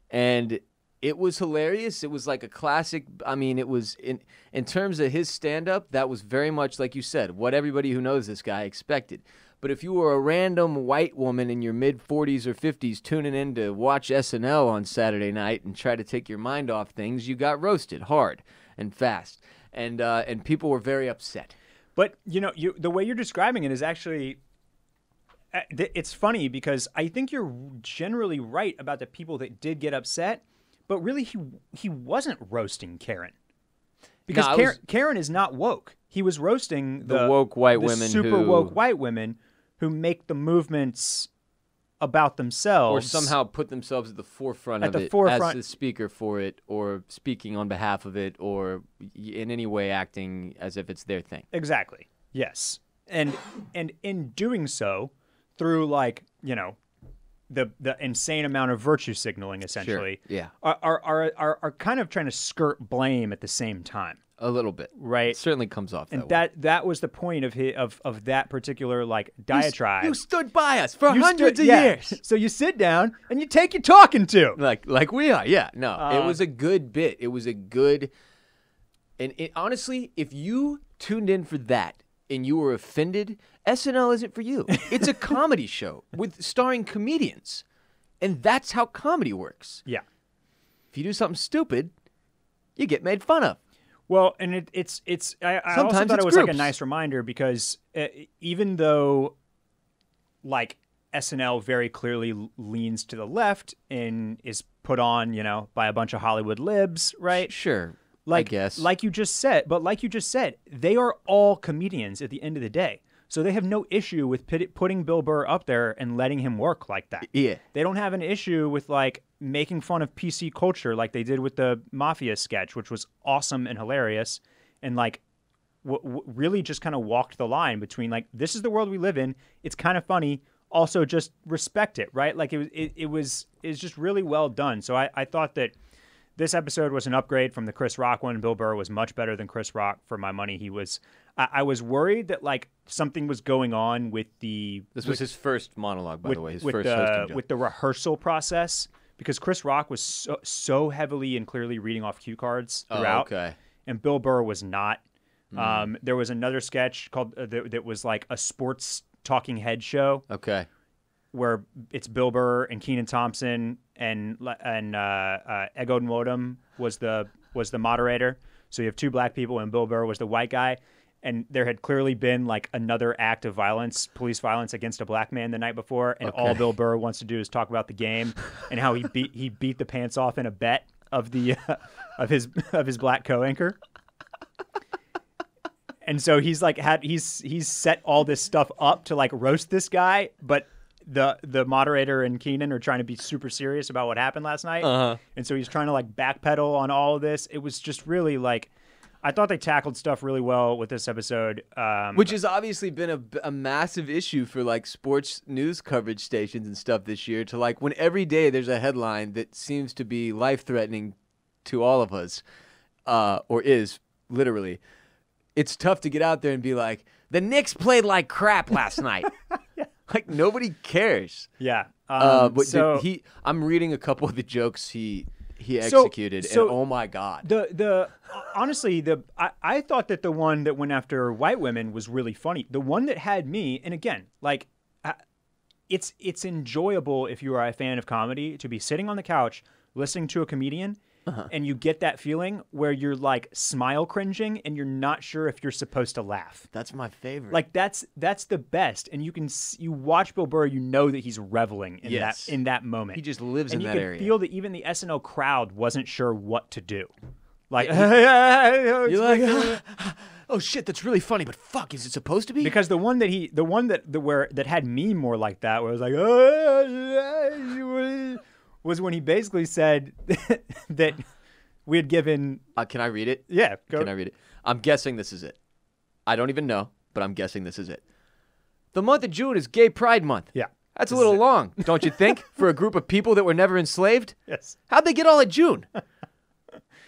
Speaker 1: And it was hilarious. It was like a classic. I mean, it was in terms of his stand-up, that was very much, like you said, what everybody who knows this guy expected. But if you were a random white woman in your mid-40s or 50s tuning in to watch SNL on Saturday night and try to take your mind off things, you got roasted hard and fast. And people were very upset.
Speaker 2: But, the way you're describing it is actually, it's funny because I think you're generally right about the people that did get upset, but really he wasn't roasting Karen. Because Karen is not woke. He was roasting
Speaker 1: the woke white women,
Speaker 2: super woke white women who make the movements about themselves,
Speaker 1: or somehow put themselves at the forefront of it as the speaker for it, or speaking on behalf of it, or in any way acting as if it's their thing.
Speaker 2: Exactly. Yes. And in doing so, through the insane amount of virtue signaling, essentially,
Speaker 1: sure. Yeah,
Speaker 2: are kind of trying to skirt blame at the same time.
Speaker 1: A little bit,
Speaker 2: right?
Speaker 1: It certainly comes off
Speaker 2: and
Speaker 1: that way.
Speaker 2: That was the point of that particular diatribe.
Speaker 1: You stood by us for hundreds of years.
Speaker 2: So you sit down and you take your talking to,
Speaker 1: like we are. Yeah, no, it was a good bit. It was a good, and honestly, if you tuned in for that and you were offended, SNL isn't for you. It's a comedy show starring comedians, and that's how comedy works.
Speaker 2: Yeah.
Speaker 1: If you do something stupid, you get made fun of.
Speaker 2: Well, and I also thought it was like a nice reminder because even though SNL very clearly leans to the left and is put on, by a bunch of Hollywood libs, right?
Speaker 1: Sure. I guess.
Speaker 2: Like you just said, they are all comedians at the end of the day. So they have no issue with putting Bill Burr up there and letting him work like that.
Speaker 1: Yeah.
Speaker 2: They don't have an issue with making fun of PC culture like they did with the Mafia sketch, which was awesome and hilarious, and really just kind of walked the line between this is the world we live in. It's kind of funny. Also, just respect it, right? It's just really well done. So I thought that this episode was an upgrade from the Chris Rock one. Bill Burr was much better than Chris Rock for my money. I was worried that something was going on with the.
Speaker 1: This was his first monologue, by the way. His first hosting job.
Speaker 2: With the rehearsal process, because Chris Rock was so heavily and clearly reading off cue cards throughout.
Speaker 1: Oh, okay.
Speaker 2: And Bill Burr was not. There was another sketch called that was like a sports talking head show.
Speaker 1: Okay.
Speaker 2: Where it's Bill Burr and Kenan Thompson and Ego Nwodum was the moderator. So you have two black people and Bill Burr was the white guy. And there had clearly been another act of violence, police violence against a black man the night before, and all Bill Burr wants to do is talk about the game and how he beat the pants off in a bet of the of his black co-anchor. And so he's he's set all this stuff up to roast this guy, but the moderator and Kenan are trying to be super serious about what happened last night. And so he's trying to backpedal on all of this. It was just really I thought they tackled stuff really well with this episode.
Speaker 1: Which has obviously been a massive issue for sports news coverage stations and stuff this year, to when every day there's a headline that seems to be life-threatening to all of us, or is, literally. It's tough to get out there and be like, the Knicks played like crap last night.
Speaker 2: Yeah.
Speaker 1: Nobody cares.
Speaker 2: Yeah.
Speaker 1: But I'm reading a couple of the jokes he executed, and oh my God.
Speaker 2: Honestly, I thought that the one that went after white women was really funny. The one that had me, and again, it's enjoyable if you are a fan of comedy to be sitting on the couch listening to a comedian, and you get that feeling where you're smile cringing and you're not sure if you're supposed to laugh.
Speaker 1: That's my favorite.
Speaker 2: That's the best, and you watch Bill Burr, you know that he's reveling in that moment.
Speaker 1: He just lives in that area.
Speaker 2: And you can feel that even the SNL crowd wasn't sure what to do.
Speaker 1: You're oh shit, that's really funny, but fuck, is it supposed to be?
Speaker 2: Because the one that had me more like that, where I was like, was when he basically said that we had given.
Speaker 1: Can I read it?
Speaker 2: Yeah, go.
Speaker 1: Can I read it? I'm guessing this is it. I don't even know, but I'm guessing this is it. The month of June is Gay Pride Month.
Speaker 2: Yeah.
Speaker 1: That's a little long, don't you think, for a group of people that were never enslaved?
Speaker 2: Yes.
Speaker 1: How'd they get all of June?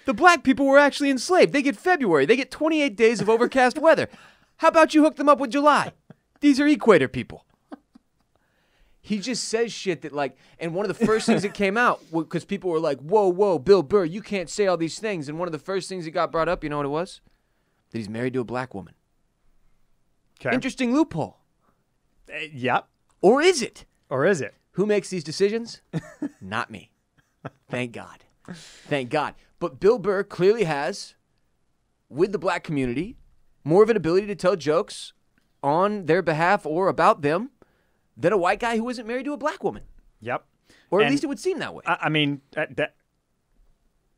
Speaker 1: The black people were actually enslaved. They get February. They get 28 days of overcast weather. How about you hook them up with July? These are equator people. He just says shit that, like, and one of the first things that came out, because people were like, whoa, Bill Burr, you can't say all these things. And one of the first things that got brought up, you know what it was? That he's married to a black woman.
Speaker 2: Okay.
Speaker 1: Interesting loophole.
Speaker 2: Yep.
Speaker 1: Or is it?
Speaker 2: Or is it?
Speaker 1: Who makes these decisions? Not me. Thank God. Thank God. But Bill Burr clearly has, with the black community, more of an ability to tell jokes on their behalf or about them than a white guy who isn't married to a black woman.
Speaker 2: Yep.
Speaker 1: Or at least it would seem that way.
Speaker 2: I mean,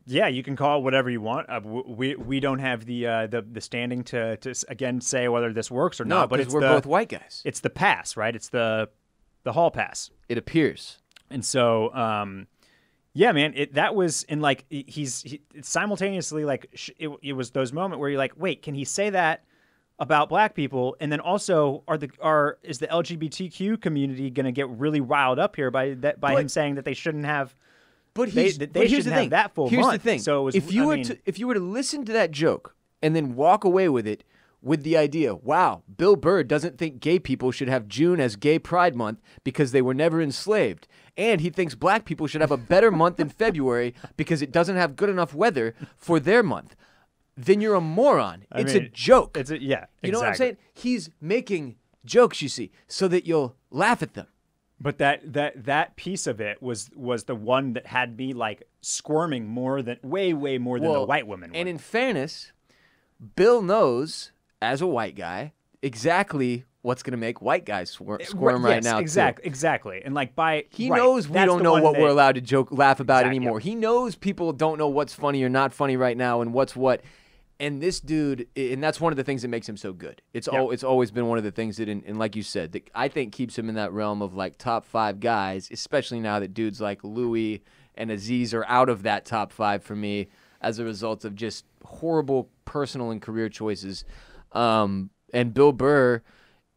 Speaker 2: yeah, you can call it whatever you want. We don't have the standing to again say whether this works or not. But
Speaker 1: we're both white guys.
Speaker 2: It's the pass, right? It's the hall pass.
Speaker 1: It appears.
Speaker 2: And so, yeah, man, that was in like it's simultaneously like it was those moments where you're like, wait, can he say that about black people? And then also, is the LGBTQ community going to get really riled up here by him saying that they shouldn't have?
Speaker 1: But
Speaker 2: here's the thing. That full
Speaker 1: here's
Speaker 2: month.
Speaker 1: the thing.
Speaker 2: So it was,
Speaker 1: if you were to listen to that joke and then walk away with it with the idea, wow, Bill Burr doesn't think gay people should have June as Gay Pride Month because they were never enslaved, and he thinks black people should have a better month in February because it doesn't have good enough weather for their month, then you're a moron. It's a joke.
Speaker 2: Yeah.
Speaker 1: You know what I'm saying? He's making jokes, you see, so that you'll laugh at them.
Speaker 2: But that piece of it was the one that had me like squirming way more than the white woman would.
Speaker 1: And in fairness, Bill knows, as a white guy, exactly what's going to make white guys squirm right now.
Speaker 2: Exactly. And like
Speaker 1: he knows we don't know what we're allowed to laugh about anymore.
Speaker 2: Yep.
Speaker 1: He knows people don't know what's funny or not funny right now and what's what. And this dude, and that's one of the things that makes him so good. It's always been one of the things that, and like you said, that I think keeps him in that realm of like top 5 guys, especially now that dudes like Louis and Aziz are out of that top 5 for me as a result of just horrible personal and career choices. And Bill Burr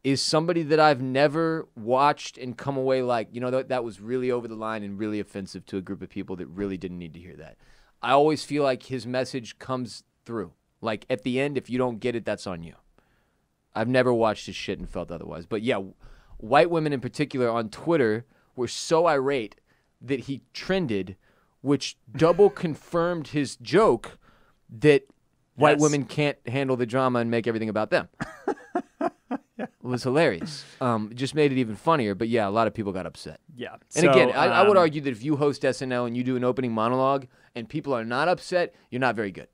Speaker 1: is somebody that I've never watched and come away like, you know, that was really over the line and really offensive to a group of people that really didn't need to hear that. I always feel like his message comes through. Like, at the end, if you don't get it, that's on you. I've never watched his shit and felt otherwise. But, yeah, white women in particular on Twitter were so irate that he trended, which double confirmed his joke that white women can't handle the drama and make everything about them. It was hilarious. Just made it even funnier. But, yeah, a lot of people got upset.
Speaker 2: Yeah.
Speaker 1: And again, I would argue that if you host SNL and you do an opening monologue and people are not upset, you're not very good.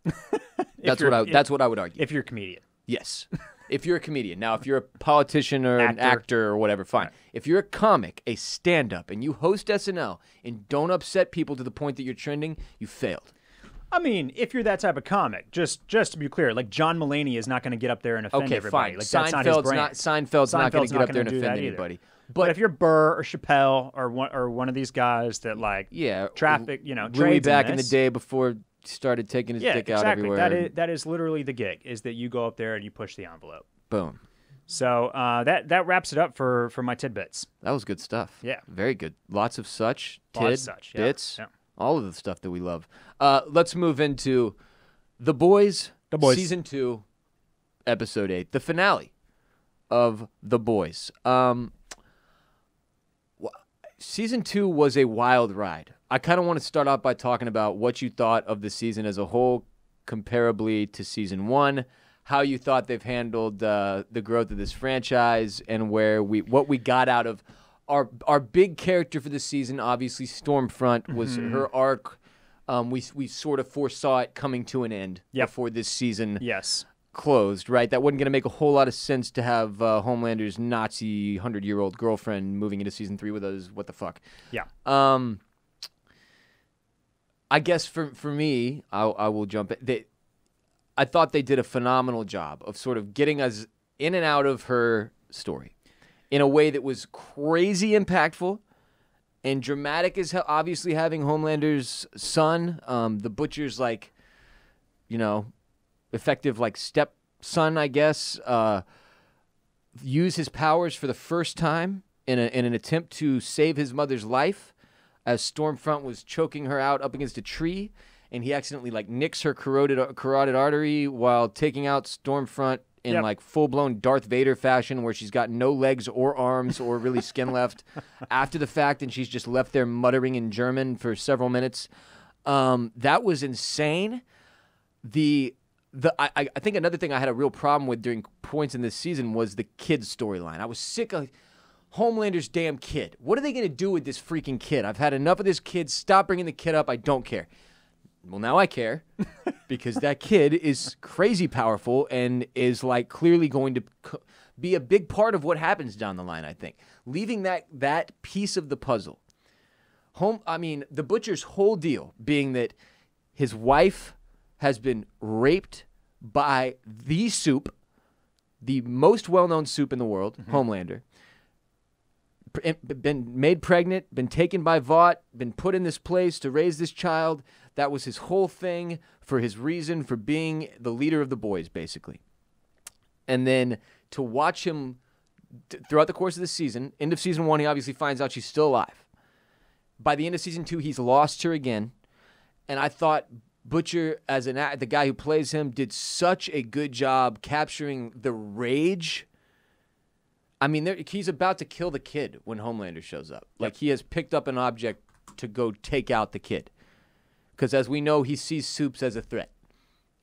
Speaker 1: That's what I would argue.
Speaker 2: If you're a comedian.
Speaker 1: Yes. If you're a comedian. Now, if you're a politician or an actor or whatever, fine. Right. If you're a comic, a stand-up, and you host SNL and don't upset people to the point that you're trending, you failed.
Speaker 2: I mean, if you're that type of comic, just to be clear, like John Mulaney is not going to get up there and offend everybody.
Speaker 1: Fine.
Speaker 2: Like, that's not his brand.
Speaker 1: Seinfeld's not going to get up there and offend anybody.
Speaker 2: But if you're Burr or Chappelle or one of these guys that like traffic,
Speaker 1: Louis back in the day before he started taking his dick out everywhere.
Speaker 2: That is literally the gig, is that you go up there and you push the envelope.
Speaker 1: Boom.
Speaker 2: So that wraps it up for my tidbits.
Speaker 1: That was good stuff.
Speaker 2: Yeah.
Speaker 1: Very good. Lots of such. Bits.
Speaker 2: Yeah.
Speaker 1: All of the stuff that we love. Let's move into The Boys. Season 2, Episode 8. The finale of The Boys. Season 2 was a wild ride. I kind of want to start off by talking about what you thought of the season as a whole, comparably to Season 1, how you thought they've handled the growth of this franchise, and what we got out of our big character for the season. Obviously, Stormfront was her arc. We sort of foresaw it coming to an end before this season closed, right? That wasn't going to make a whole lot of sense to have Homelander's Nazi 100-year-old girlfriend moving into Season 3 with us. What the fuck?
Speaker 2: Yeah.
Speaker 1: I guess for me, I will jump in. I thought they did a phenomenal job of sort of getting us in and out of her story in a way that was crazy impactful and dramatic as hell. Obviously, having Homelander's son, the Butcher's effective stepson, I guess, use his powers for the first time in an attempt to save his mother's life as Stormfront was choking her out up against a tree, and he accidentally nicks her carotid artery while taking out Stormfront in full-blown Darth Vader fashion, where she's got no legs or arms or really skin left after the fact, and she's just left there muttering in German for several minutes. That was insane. I think another thing I had a real problem with during points in this season was the kid's storyline. I was sick of Homelander's damn kid. What are they going to do with this freaking kid? I've had enough of this kid. Stop bringing the kid up. I don't care. Well, now I care because that kid is crazy powerful and is clearly going to be a big part of what happens down the line, I think. Leaving that piece of the puzzle. The Butcher's whole deal being that his wife has been raped by the Soup, the most well-known Soup in the world, Homelander, been made pregnant, been taken by Vought, been put in this place to raise this child. That was his whole thing for his reason for being the leader of the boys, basically. And then to watch him throughout the course of the season, end of season 1, he obviously finds out she's still alive. By the end of season 2, he's lost her again. And I thought Butcher, as the guy who plays him, did such a good job capturing the rage. He's about to kill the kid when Homelander shows up. He has picked up an object to go take out the kid. Because as we know, he sees Soups as a threat.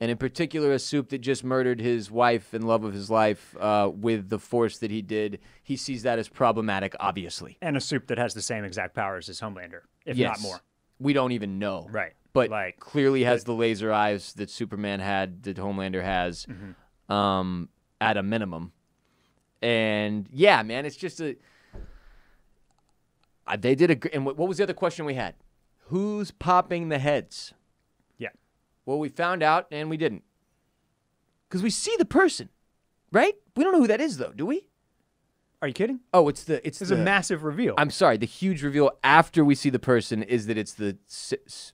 Speaker 1: And in particular, a Soup that just murdered his wife and love of his life with the force that he did. He sees that as problematic, obviously.
Speaker 2: And a Soup that has the same exact powers as Homelander, if not more.
Speaker 1: We don't even know.
Speaker 2: Right.
Speaker 1: But clearly has the laser eyes that Superman had, that Homelander has, at a minimum. And yeah, man, it's just they did and what was the other question we had? Who's popping the heads?
Speaker 2: Yeah.
Speaker 1: Well, we found out and we didn't. Because we see the person, right? We don't know who that is, though, do we?
Speaker 2: Are you kidding?
Speaker 1: Oh, it's a
Speaker 2: massive reveal.
Speaker 1: I'm sorry. The huge reveal after we see the person is that it's the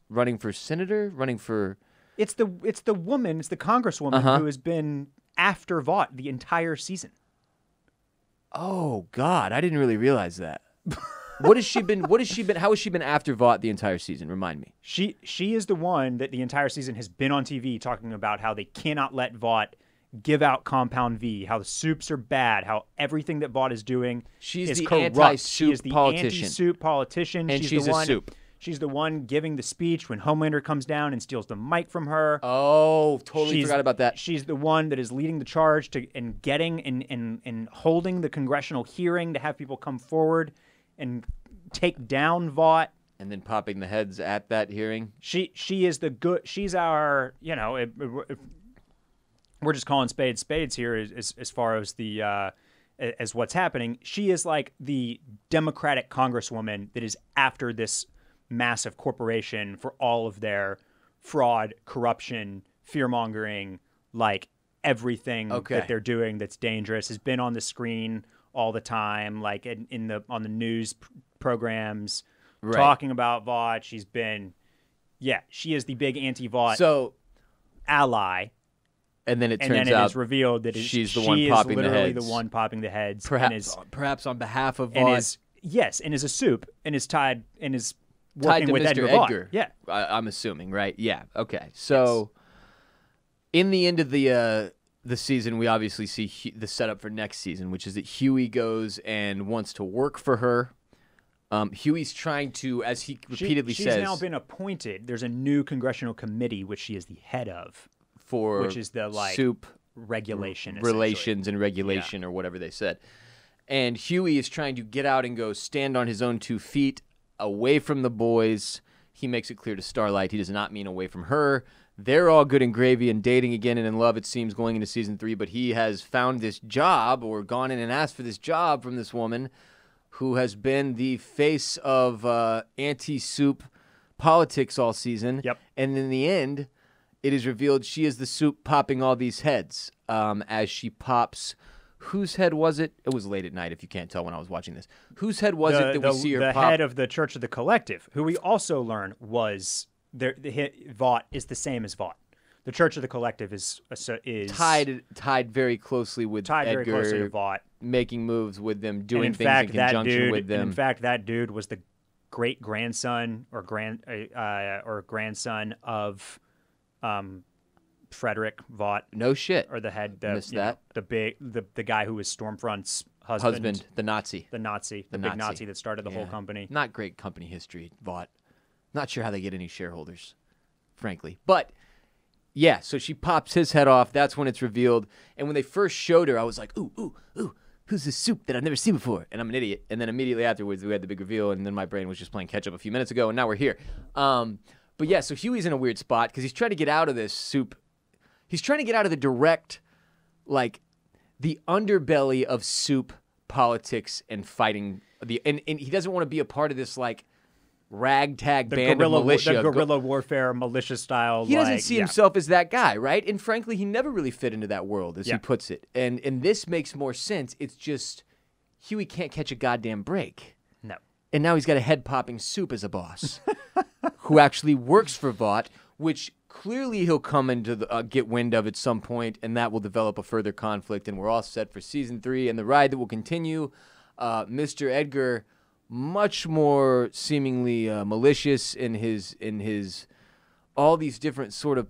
Speaker 1: running for senator, running for.
Speaker 2: It's the woman. It's the congresswoman who has been after Vought the entire season.
Speaker 1: Oh God, I didn't really realize that. What has she been? How has she been after Vought the entire season? Remind me.
Speaker 2: She is the one that the entire season has been on TV talking about how they cannot let Vought give out Compound V, how the Soups are bad, how everything that Vought is doing is corrupt. She is the anti-Soup politician.
Speaker 1: And she's a Soup.
Speaker 2: She's the one giving the speech when Homelander comes down and steals the mic from her.
Speaker 1: Oh, totally forgot about that.
Speaker 2: She's the one that is leading the charge in getting and holding the congressional hearing to have people come forward and take down Vought.
Speaker 1: And then popping the heads at that hearing.
Speaker 2: She is the good. She's our, we're just calling spades here as far as the as what's happening. She is like the Democratic congresswoman that is after this massive corporation for all of their fraud, corruption, fear-mongering, everything that they're doing that's dangerous, has been on the screen all the time, on the news programs, talking about Vought. She's been, she is the big anti-Vought ally.
Speaker 1: And then it turns out
Speaker 2: it's revealed that
Speaker 1: she's the one popping the heads.
Speaker 2: Literally the one popping the heads.
Speaker 1: Perhaps on behalf of Vought.
Speaker 2: And is a Soup and is tied and is
Speaker 1: working
Speaker 2: to
Speaker 1: with
Speaker 2: Mr.
Speaker 1: Edgar.
Speaker 2: Yeah.
Speaker 1: I'm assuming, right? Yeah. Okay. So in the end of the season, we obviously see the setup for next season, which is that Huey goes and wants to work for her. Huey's trying to, as he repeatedly says...
Speaker 2: She's now been appointed. There's a new congressional committee, which she is the head of. Which is the
Speaker 1: Soup
Speaker 2: regulation,
Speaker 1: relations and regulation, or whatever they said. And Huey is trying to get out and go stand on his own 2 feet, away from the boys. He makes it clear to Starlight he does not mean away from her. They're all good and gravy and dating again and in love, it seems, going into season 3. But he has found this job, or gone in and asked for this job from this woman who has been the face of anti-Soup politics all season.
Speaker 2: Yep.
Speaker 1: And in the end it is revealed she is the soup popping all these heads. As she pops, whose head was it? It was late at night, if you can't tell when I was watching this. Whose head was it that we see her
Speaker 2: the
Speaker 1: pop?
Speaker 2: head of the Church of the Collective, who we also learn was Vought is the same as Vought. The Church of the Collective is
Speaker 1: tied very closly with Edgar,
Speaker 2: very closely to Vought,
Speaker 1: making moves with them, doing things in conjunction with them.
Speaker 2: And in fact, that dude was the great grandson or grandson of Frederick Vought.
Speaker 1: No shit.
Speaker 2: Or the head.
Speaker 1: Missed that.
Speaker 2: The guy who was Stormfront's husband.
Speaker 1: The Nazi.
Speaker 2: The big Nazi that started the whole company.
Speaker 1: Not great company history, Vought. Not sure how they get any shareholders, frankly. But yeah, so she pops his head off. That's when it's revealed. And when they first showed her, I was like, ooh, who's this soup that I've never seen before? And I'm an idiot. And then immediately afterwards, we had the big reveal, and then my brain was just playing catch up a few minutes ago, and now we're here. But yeah, so Huey's in a weird spot because he's trying to get out of this soup. He's trying to get out of the direct, like, the underbelly of soup politics and fighting. And he doesn't want to be a part of this, like, ragtag band of militia.
Speaker 2: The guerrilla warfare, militia style.
Speaker 1: He doesn't see himself as that guy, right? And frankly, he never really fit into that world, as he puts it. And this makes more sense. It's just Huey can't catch a goddamn break.
Speaker 2: No.
Speaker 1: And now he's got a head-popping soup as a boss who actually works for Vought, which clearly he'll come into get wind of at some point, and that will develop a further conflict. And we're all set for Season 3 and the ride that will continue. Mr. Edgar, much more seemingly malicious in his all these different sort of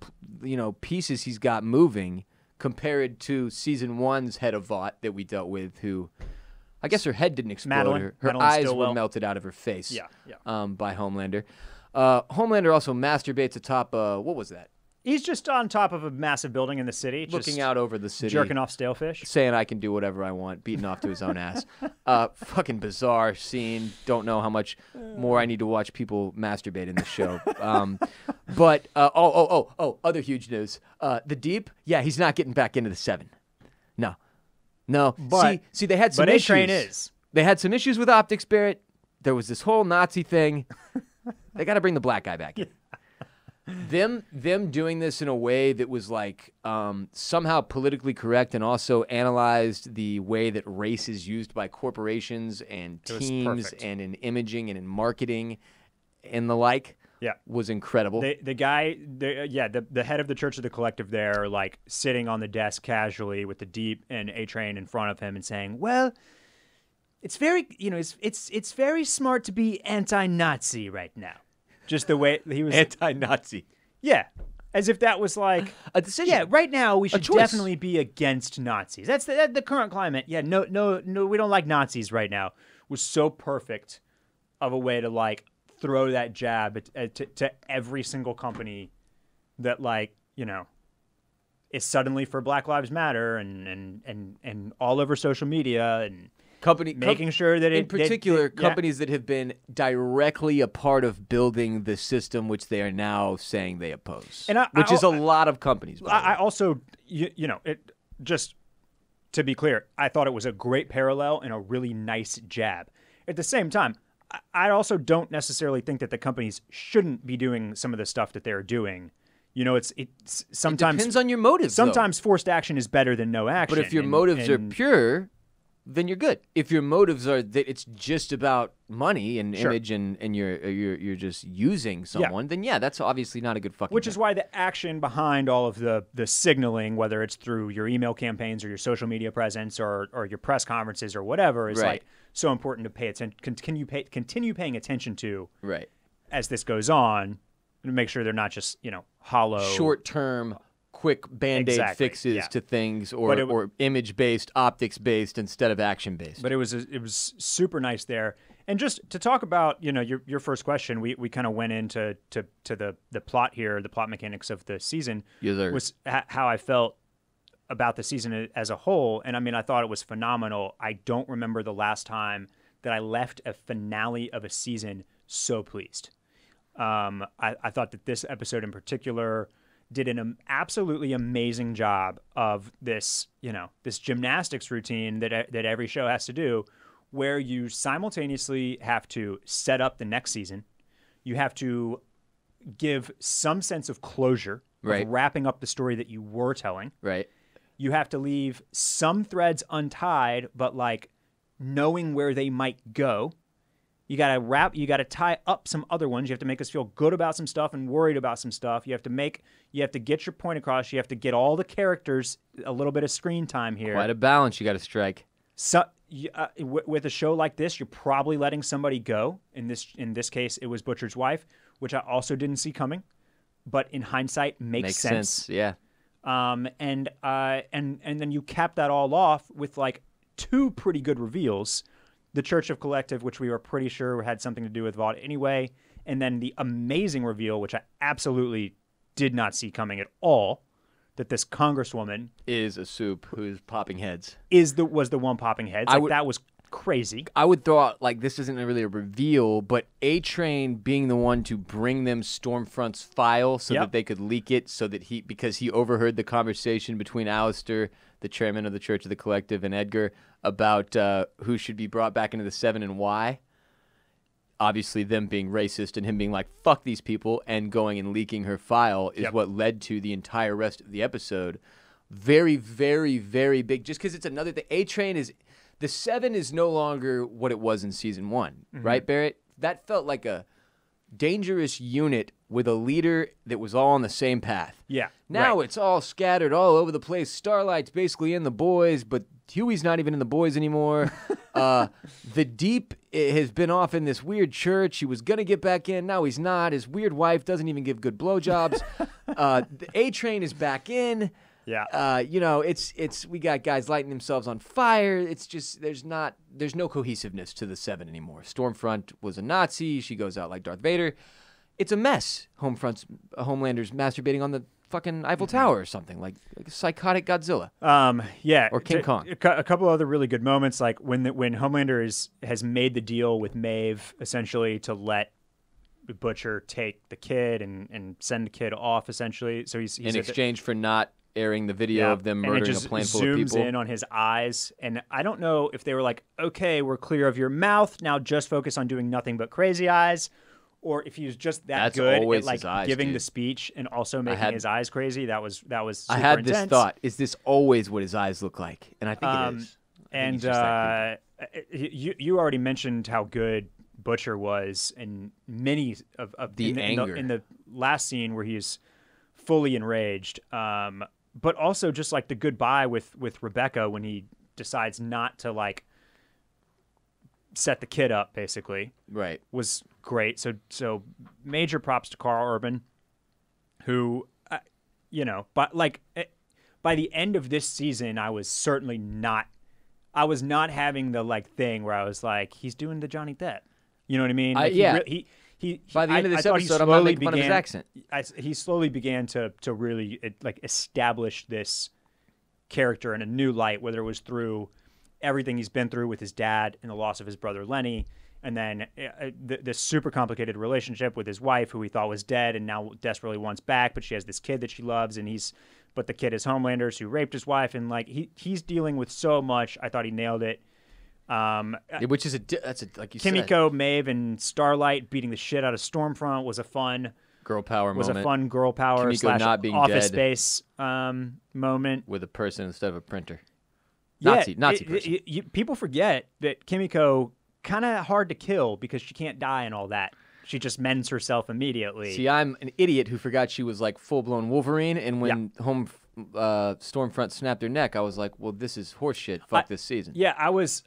Speaker 1: pieces he's got moving compared to Season 1's head of Vought that we dealt with, who I guess her head didn't explode.
Speaker 2: Madeline
Speaker 1: eyes
Speaker 2: Stillwell
Speaker 1: were melted out of her face.
Speaker 2: Yeah.
Speaker 1: By Homelander. Homelander also masturbates atop what was that?
Speaker 2: He's just on top of a massive building in the city,
Speaker 1: looking out over the city,
Speaker 2: jerking off stalefish,
Speaker 1: saying I can do whatever I want, beating off to his own ass. Fucking bizarre scene. Don't know how much more I need to watch people masturbate in this show. But other huge news. The Deep, he's not getting back into the 7. No.
Speaker 2: But,
Speaker 1: see, they had some
Speaker 2: but
Speaker 1: issues.
Speaker 2: A-Train is.
Speaker 1: They had some issues with optics, Barrett. There was this whole Nazi thing. They got to bring the black guy back in. Them doing this in a way that was like somehow politically correct and also analyzed the way that race is used by corporations and teams and in imaging and in marketing and the like. Was incredible.
Speaker 2: The head of the Church of the Collective there, like sitting on the desk casually with the Deep and A-Train in front of him and saying, "Well, it's very, it's very smart to be anti-Nazi right now." Just the way he was
Speaker 1: anti-Nazi.
Speaker 2: Yeah, as if that was like
Speaker 1: a decision.
Speaker 2: Yeah, right now we should definitely be against Nazis. That's the current climate. Yeah, no, we don't like Nazis right now. Was so perfect of a way to like throw that jab to every single company that is suddenly for Black Lives Matter and all over social media and making sure that
Speaker 1: in particular companies that have been directly a part of building the system which they are now saying they oppose, which is a lot of companies.
Speaker 2: I also, just to be clear, I thought it was a great parallel and a really nice jab. At the same time, I also don't necessarily think that the companies shouldn't be doing some of the stuff that they're doing. It's sometimes
Speaker 1: it depends on your motives.
Speaker 2: Sometimes forced action is better than no action.
Speaker 1: But if your motives are pure, then you're good. If your motives are that it's just about money and image and you're just using someone, then that's obviously not a good fucking
Speaker 2: Which is why the action behind all of the signaling, whether it's through your email campaigns or your social media presence or your press conferences or whatever, is like so important to pay attention. Continue paying attention to as this goes on, to make sure they're not just hollow,
Speaker 1: short-term, quick Band-Aid fixes to things, or image-based, optics-based instead of action-based.
Speaker 2: But it was super nice there. And just to talk about your first question, we kind of went into the plot here, the plot mechanics of the season.
Speaker 1: Yes, sir.
Speaker 2: Was how I felt about the season as a whole. And I mean, I thought it was phenomenal. I don't remember the last time that I left a finale of a season so pleased. I thought that this episode in particular did an absolutely amazing job of this, this gymnastics routine that every show has to do, where you simultaneously have to set up the next season. You have to give some sense of closure
Speaker 1: Right.
Speaker 2: of wrapping up the story that you were telling.
Speaker 1: Right.
Speaker 2: You have to leave some threads untied, but like knowing where they might go. You gotta tie up some other ones. You have to make us feel good about some stuff and worried about some stuff. You have to get your point across. You have to get all the characters a little bit of screen time here.
Speaker 1: Quite a balance you got to strike.
Speaker 2: So with a show like this, you're probably letting somebody go. In this case, it was Butcher's wife, which I also didn't see coming, but in hindsight makes sense.
Speaker 1: Yeah.
Speaker 2: And then you cap that all off with like two pretty good reveals. The Church of Collective, which we were pretty sure had something to do with Vought anyway, and then the amazing reveal, which I absolutely did not see coming at all, that this congresswoman
Speaker 1: is a soup who's popping heads.
Speaker 2: Was the one popping heads. That was crazy.
Speaker 1: I would throw out, like, this isn't really a reveal, but A-Train being the one to bring them Stormfront's file so that they could leak it, because he overheard the conversation between Alistair, the chairman of the Church of the Collective, and Edgar about who should be brought back into the Seven and why. Obviously, them being racist and him being like, fuck these people, and going and leaking her file is what led to the entire rest of the episode. Very, very, very big. Just because it's another thing. A-Train is... The Seven is no longer what it was in season 1, right, Barrett? That felt like a dangerous unit with a leader that was all on the same path.
Speaker 2: Yeah.
Speaker 1: Now it's all scattered all over the place. Starlight's basically in the boys, but Huey's not even in the boys anymore. The Deep has been off in this weird church. He was going to get back in. Now he's not. His weird wife doesn't even give good blowjobs. The A-Train is back in.
Speaker 2: Yeah.
Speaker 1: It's we got guys lighting themselves on fire. It's just there's no cohesiveness to the Seven anymore. Stormfront was a Nazi. She goes out like Darth Vader. It's a mess. Homelander's masturbating on the fucking Eiffel Tower or something like a psychotic Godzilla.
Speaker 2: Or
Speaker 1: King Kong.
Speaker 2: A couple other really good moments, like when Homelander has made the deal with Maeve essentially to let Butcher take the kid and send the kid off essentially. So he's
Speaker 1: in exchange for not airing the video of them murdering a plane full of people.
Speaker 2: Zooms in on his eyes, and I don't know if they were like, okay, we're clear of your mouth, now just focus on doing nothing but crazy eyes, or if he was just that good at like giving the speech and also making his eyes crazy. That was super
Speaker 1: I had
Speaker 2: intense.
Speaker 1: this thought: is this always what his eyes look like? And I think it is.
Speaker 2: And you already mentioned how good Butcher was in many of
Speaker 1: the anger
Speaker 2: in the last scene where he's fully enraged. But also just like the goodbye with Rebecca when he decides not to like set the kid up, basically,
Speaker 1: right,
Speaker 2: was great. So major props to Carl Urban, who, but like by the end of this season, I was not having the like thing where I was like, he's doing the Johnny Depp. You know what I mean? Like,
Speaker 1: by the end of this episode, I'm not making fun of his accent.
Speaker 2: He slowly began to really like establish this character in a new light, whether it was through everything he's been through with his dad and the loss of his brother Lenny, and then this super complicated relationship with his wife, who he thought was dead and now desperately wants back, but she has this kid that she loves, but the kid is Homelander's who raped his wife, and like he's dealing with so much. I thought he nailed it.
Speaker 1: Which is like you
Speaker 2: Kimiko, Maeve, and Starlight beating the shit out of Stormfront was a fun
Speaker 1: girl power moment.
Speaker 2: A fun girl power
Speaker 1: Kimiko not being
Speaker 2: Office
Speaker 1: dead
Speaker 2: Space moment
Speaker 1: with a person instead of a printer.
Speaker 2: Nazi
Speaker 1: person.
Speaker 2: People forget that Kimiko kind of hard to kill because she can't die and all that. She just mends herself immediately.
Speaker 1: See, I'm an idiot who forgot she was like full blown Wolverine, and when Stormfront snapped her neck, I was like, well, this is horseshit. Fuck this season.
Speaker 2: Yeah, I was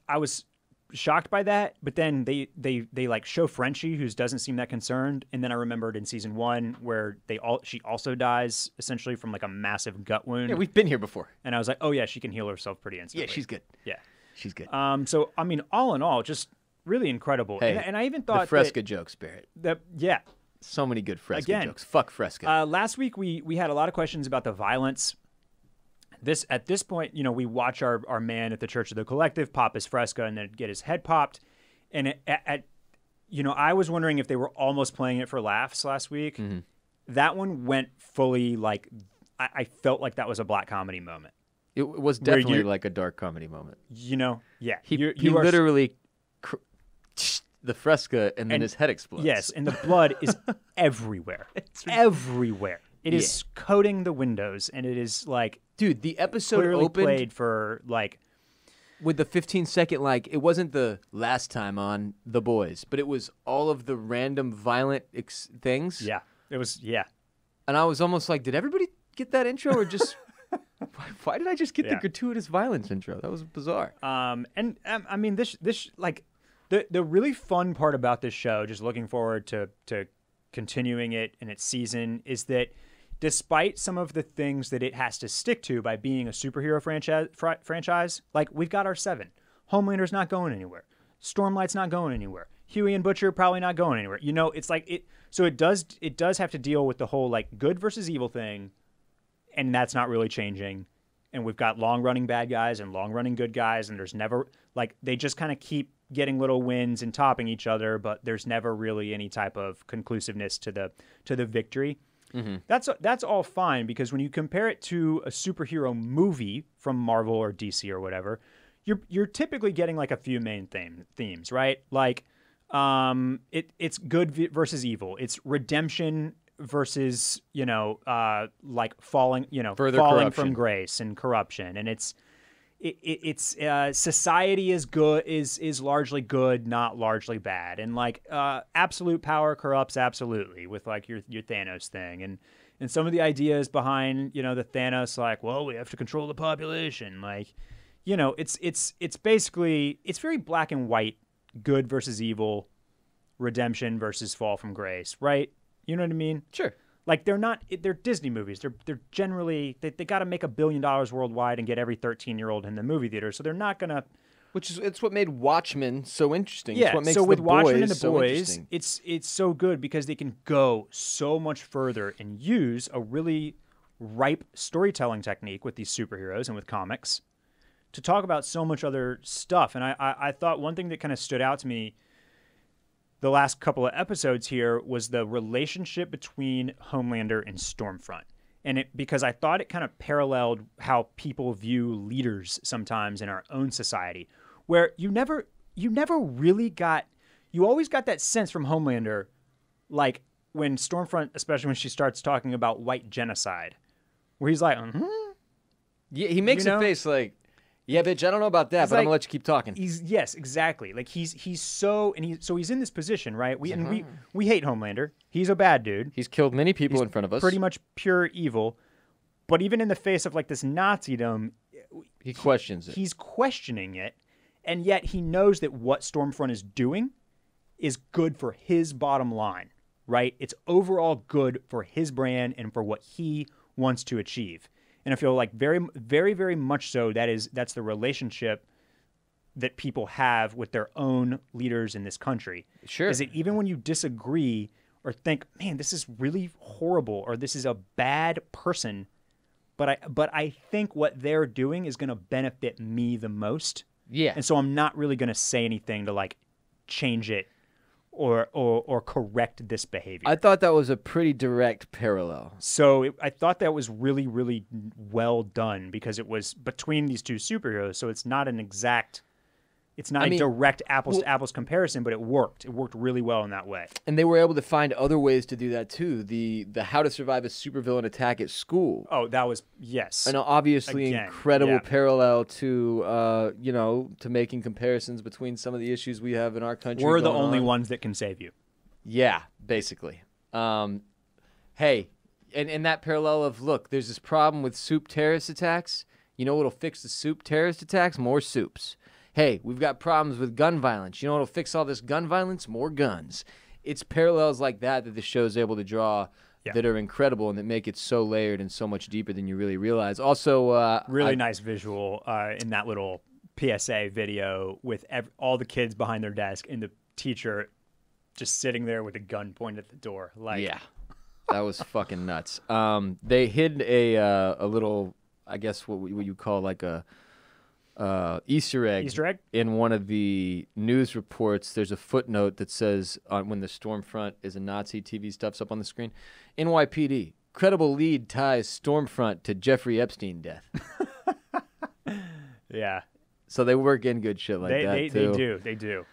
Speaker 2: shocked by that, but then they like show Frenchie, who doesn't seem that concerned, and then I remembered in season 1 where she also dies essentially from like a massive gut wound.
Speaker 1: Yeah, we've been here before.
Speaker 2: And I was like, oh yeah, she can heal herself pretty instantly.
Speaker 1: Yeah, she's good.
Speaker 2: Yeah,
Speaker 1: she's good.
Speaker 2: So I mean, all in all, just really incredible.
Speaker 1: Hey,
Speaker 2: and I even thought
Speaker 1: the Fresca jokes, Barrett.
Speaker 2: So
Speaker 1: many good Fresca jokes. Fuck Fresca.
Speaker 2: Last week we had a lot of questions about the violence. At this point, we watch our man at the Church of the Collective pop his Fresca and then get his head popped. And I was wondering if they were almost playing it for laughs last week. Mm-hmm. That one went fully like I felt like that was a black comedy moment.
Speaker 1: It was definitely like a dark comedy moment.
Speaker 2: Yeah.
Speaker 1: He literally the Fresca and then his head explodes.
Speaker 2: Yes, and the blood is everywhere. Everywhere. It is coating the windows, and it is like,
Speaker 1: dude, the episode
Speaker 2: clearly
Speaker 1: opened
Speaker 2: played for like
Speaker 1: with the 15-second, like, it wasn't the last time on The Boys, but it was all of the random violent things.
Speaker 2: Yeah, it was. Yeah,
Speaker 1: and I was almost like, did everybody get that intro, or just why did I just get the gratuitous violence intro? That was bizarre.
Speaker 2: I mean, this like the really fun part about this show, just looking forward to continuing it in its season, is that despite some of the things that it has to stick to by being a superhero franchise, like, we've got our 7. Homelander's not going anywhere. Stormlight's not going anywhere. Huey and Butcher probably not going anywhere. You know, it's like it. So it does have to deal with the whole like good versus evil thing, and that's not really changing. And we've got long-running bad guys and long-running good guys, and there's never, like, they just kind of keep getting little wins and topping each other, but there's never really any type of conclusiveness to the victory. Mm-hmm. That's all fine, because when you compare it to a superhero movie from Marvel or DC or whatever, you're typically getting like a few main themes, right? Like, it's good versus evil. It's redemption versus, like falling from grace and corruption, and it's society is good is largely good, not largely bad, and like absolute power corrupts absolutely, with like your Thanos thing, and some of the ideas behind the Thanos, like, well, we have to control the population, like, it's basically, it's very black and white, good versus evil, redemption versus fall from grace, right? You know what I mean?
Speaker 1: Sure.
Speaker 2: Like, they're Disney movies. They're generally, they got to make $1 billion worldwide and get every 13-year-old in the movie theater. So they're not going to.
Speaker 1: It's what made Watchmen so interesting.
Speaker 2: Yeah.
Speaker 1: It's what makes
Speaker 2: so with
Speaker 1: the
Speaker 2: Watchmen
Speaker 1: Boys
Speaker 2: and the
Speaker 1: so
Speaker 2: Boys, it's so good because they can go so much further and use a really ripe storytelling technique with these superheroes and with comics to talk about so much other stuff. And I thought one thing that kind of stood out to me the last couple of episodes here was the relationship between Homelander and Stormfront. And because I thought it kind of paralleled how people view leaders sometimes in our own society, where you never really got, you always got that sense from Homelander, like when Stormfront, especially when she starts talking about white genocide, where he's like,
Speaker 1: yeah, he makes a face like, yeah, bitch, I don't know about that, but I'm gonna let you keep talking.
Speaker 2: Yes, exactly. Like he's in this position, right? We hate Homelander. He's a bad dude.
Speaker 1: He's killed many people in front of us.
Speaker 2: Pretty much pure evil. But even in the face of like this Nazism,
Speaker 1: he questions it.
Speaker 2: He's questioning it, and yet he knows that what Stormfront is doing is good for his bottom line, right? It's overall good for his brand and for what he wants to achieve. And I feel like very, very, very much so that's the relationship that people have with their own leaders in this country.
Speaker 1: Sure.
Speaker 2: Is that even when you disagree or think, man, this is really horrible, or this is a bad person, but I think what they're doing is going to benefit me the most.
Speaker 1: Yeah.
Speaker 2: And so I'm not really going to say anything to like change it or correct this behavior.
Speaker 1: I thought that was a pretty direct parallel.
Speaker 2: So I thought that was really, really well done, because it was between these two superheroes. So it's not a direct apples to apples comparison, but it worked. It worked really well in that way.
Speaker 1: And they were able to find other ways to do that too. The how to survive a supervillain attack at school.
Speaker 2: Oh, that was, yes.
Speaker 1: And obviously incredible parallel to to making comparisons between some of the issues we have in our country.
Speaker 2: We're the only ones that can save you.
Speaker 1: Yeah, basically. Hey, and that parallel of, look, there's this problem with soup terrorist attacks. You know what'll fix the soup terrorist attacks? More soups. Hey, we've got problems with gun violence. You know what'll fix all this gun violence? More guns. It's parallels like that the show is able to draw that are incredible and that make it so layered and so much deeper than you really realize. Also,
Speaker 2: really nice visual in that little PSA video with all the kids behind their desk and the teacher just sitting there with a gun pointed at the door. Like,
Speaker 1: yeah, that was fucking nuts. They hid a little, I guess what you call like a Easter egg in one of the news reports. There's a footnote that says when the Stormfront is a Nazi, TV stuff's up on the screen. NYPD, credible lead ties Stormfront to Jeffrey Epstein death.
Speaker 2: Yeah.
Speaker 1: So they work in good shit like that too.
Speaker 2: They do.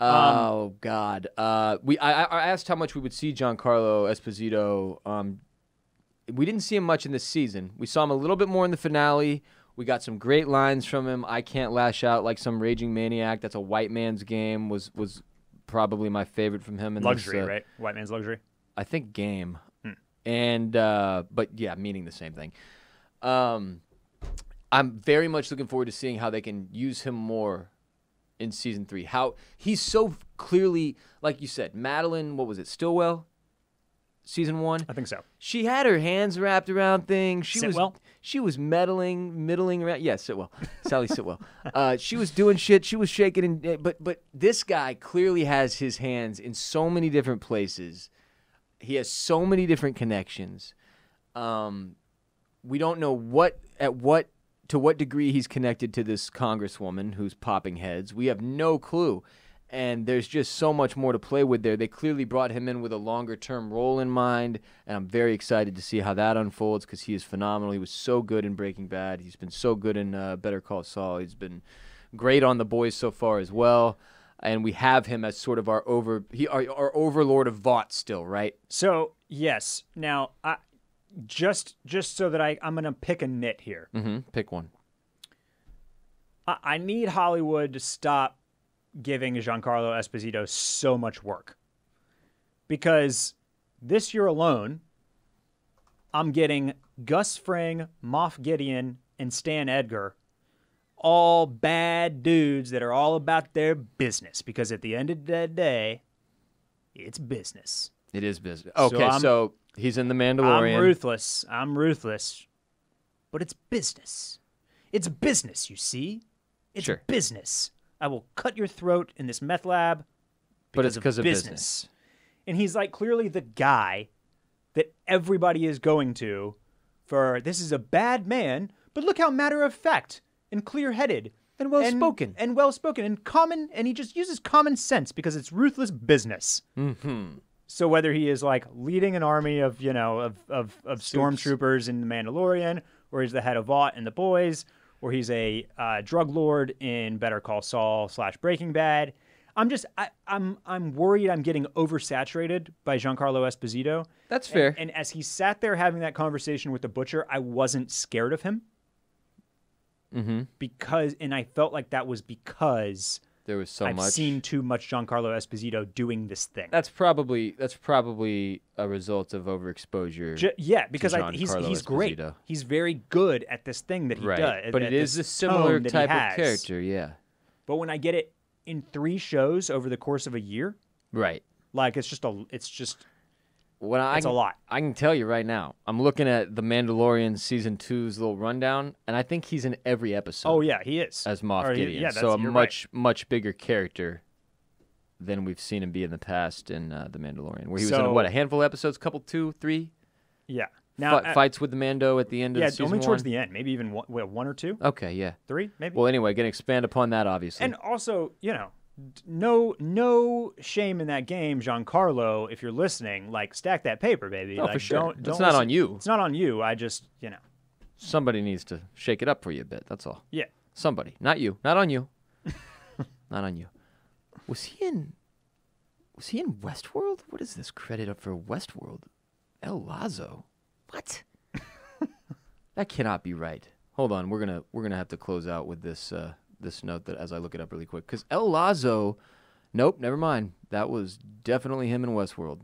Speaker 1: Oh God. I asked how much we would see Giancarlo Esposito we didn't see him much in this season. We saw him a little bit more in the finale. We got some great lines from him. I can't lash out like some raging maniac. That's a white man's game was probably my favorit from him. In
Speaker 2: luxury,
Speaker 1: this,
Speaker 2: right? White man's luxury.
Speaker 1: I think game. And but yeah, meaning the same thing. I'm very much looking forward to seeing how they can use him more in season 3. How he's so clearly, like you said, Madeline, what was it, Stillwell? Season 1?
Speaker 2: I think so.
Speaker 1: She had her hands wrapped around things. She was middling around. Yeah, Sitwell. Sally Sitwell. She was doing shit. She was shaking. But this guy clearly has his hands in so many different places. He has so many different connections. We don't know to what degree he's connected to this congresswoman who's popping heads. We have no clue. And there's just so much more to play with there. They clearly brought him in with a longer-term role in mind, and I'm very excited to see how that unfolds because he is phenomenal. He was so good in Breaking Bad. He's been so good in Better Call Saul. He's been great on The Boys so far as well. And we have him as sort of our overlord of Vought still, right?
Speaker 2: So, yes. Now, just so that I'm going to pick a nit here.
Speaker 1: Mm-hmm. Pick one.
Speaker 2: I need Hollywood to stop giving Giancarlo Esposito so much work. Because this year alone, I'm getting Gus Fring, Moff Gideon, and Stan Edgar, all bad dudes that are all about their business. Because at the end of the day, it's business.
Speaker 1: It is business. Okay, so he's in The Mandalorian.
Speaker 2: I'm ruthless. But it's business. It's business, you see? It's business. I will cut your throat in this meth lab because of business. And he's like clearly the guy that everybody is going to for this is a bad man, but look how matter of fact and clear-headed
Speaker 1: and well-spoken.
Speaker 2: And he just uses common sense because it's ruthless business.
Speaker 1: Mm-hmm.
Speaker 2: So whether he is like leading an army of stormtroopers in The Mandalorian, or he's the head of Vought in The Boys, or he's a drug lord in Better Call Saul / Breaking Bad. I'm worried I'm getting oversaturated by Giancarlo Esposito.
Speaker 1: That's fair.
Speaker 2: And as he sat there having that conversation with the butcher, I wasn't scared of him.
Speaker 1: Mm-hmm.
Speaker 2: And I felt like that was because
Speaker 1: there was so
Speaker 2: I've
Speaker 1: much.
Speaker 2: seen too much Giancarlo Esposito doing this thing.
Speaker 1: That's probably a result of overexposure.
Speaker 2: Because he's great. He's very good at this thing that he does.
Speaker 1: But it is a similar type of character, yeah.
Speaker 2: But when I get it in 3 shows over the course of a year,
Speaker 1: right?
Speaker 2: Like it's a lot.
Speaker 1: I can tell you right now. I'm looking at The Mandalorian season 2's little rundown, and I think he's in every episode.
Speaker 2: Oh yeah, he is
Speaker 1: as Moff Gideon. So a much bigger character than we've seen him be in the past in The Mandalorian, where he was in a handful of episodes, couple 2, 3.
Speaker 2: Yeah. Now
Speaker 1: fights with the Mando at the end of season 1.
Speaker 2: Yeah, only towards the end, maybe even 1 or 2.
Speaker 1: Okay, yeah.
Speaker 2: 3, maybe.
Speaker 1: Well, anyway, gonna expand upon that, obviously.
Speaker 2: And also, no shame in that game, Giancarlo. If you're listening, like stack that paper, baby.
Speaker 1: Oh,
Speaker 2: like,
Speaker 1: for sure.
Speaker 2: Don't
Speaker 1: not on you.
Speaker 2: It's not on you. I just,
Speaker 1: Somebody needs to shake it up for you a bit. That's all.
Speaker 2: Yeah.
Speaker 1: Somebody, not you, not on you, not on you. Was he in Westworld? What is this credit up for Westworld? El Lazo. What? That cannot be right. Hold on, we're gonna have to close out with this this note that as I look it up really quick because El Lazo. Nope, never mind. That was definitely him in Westworld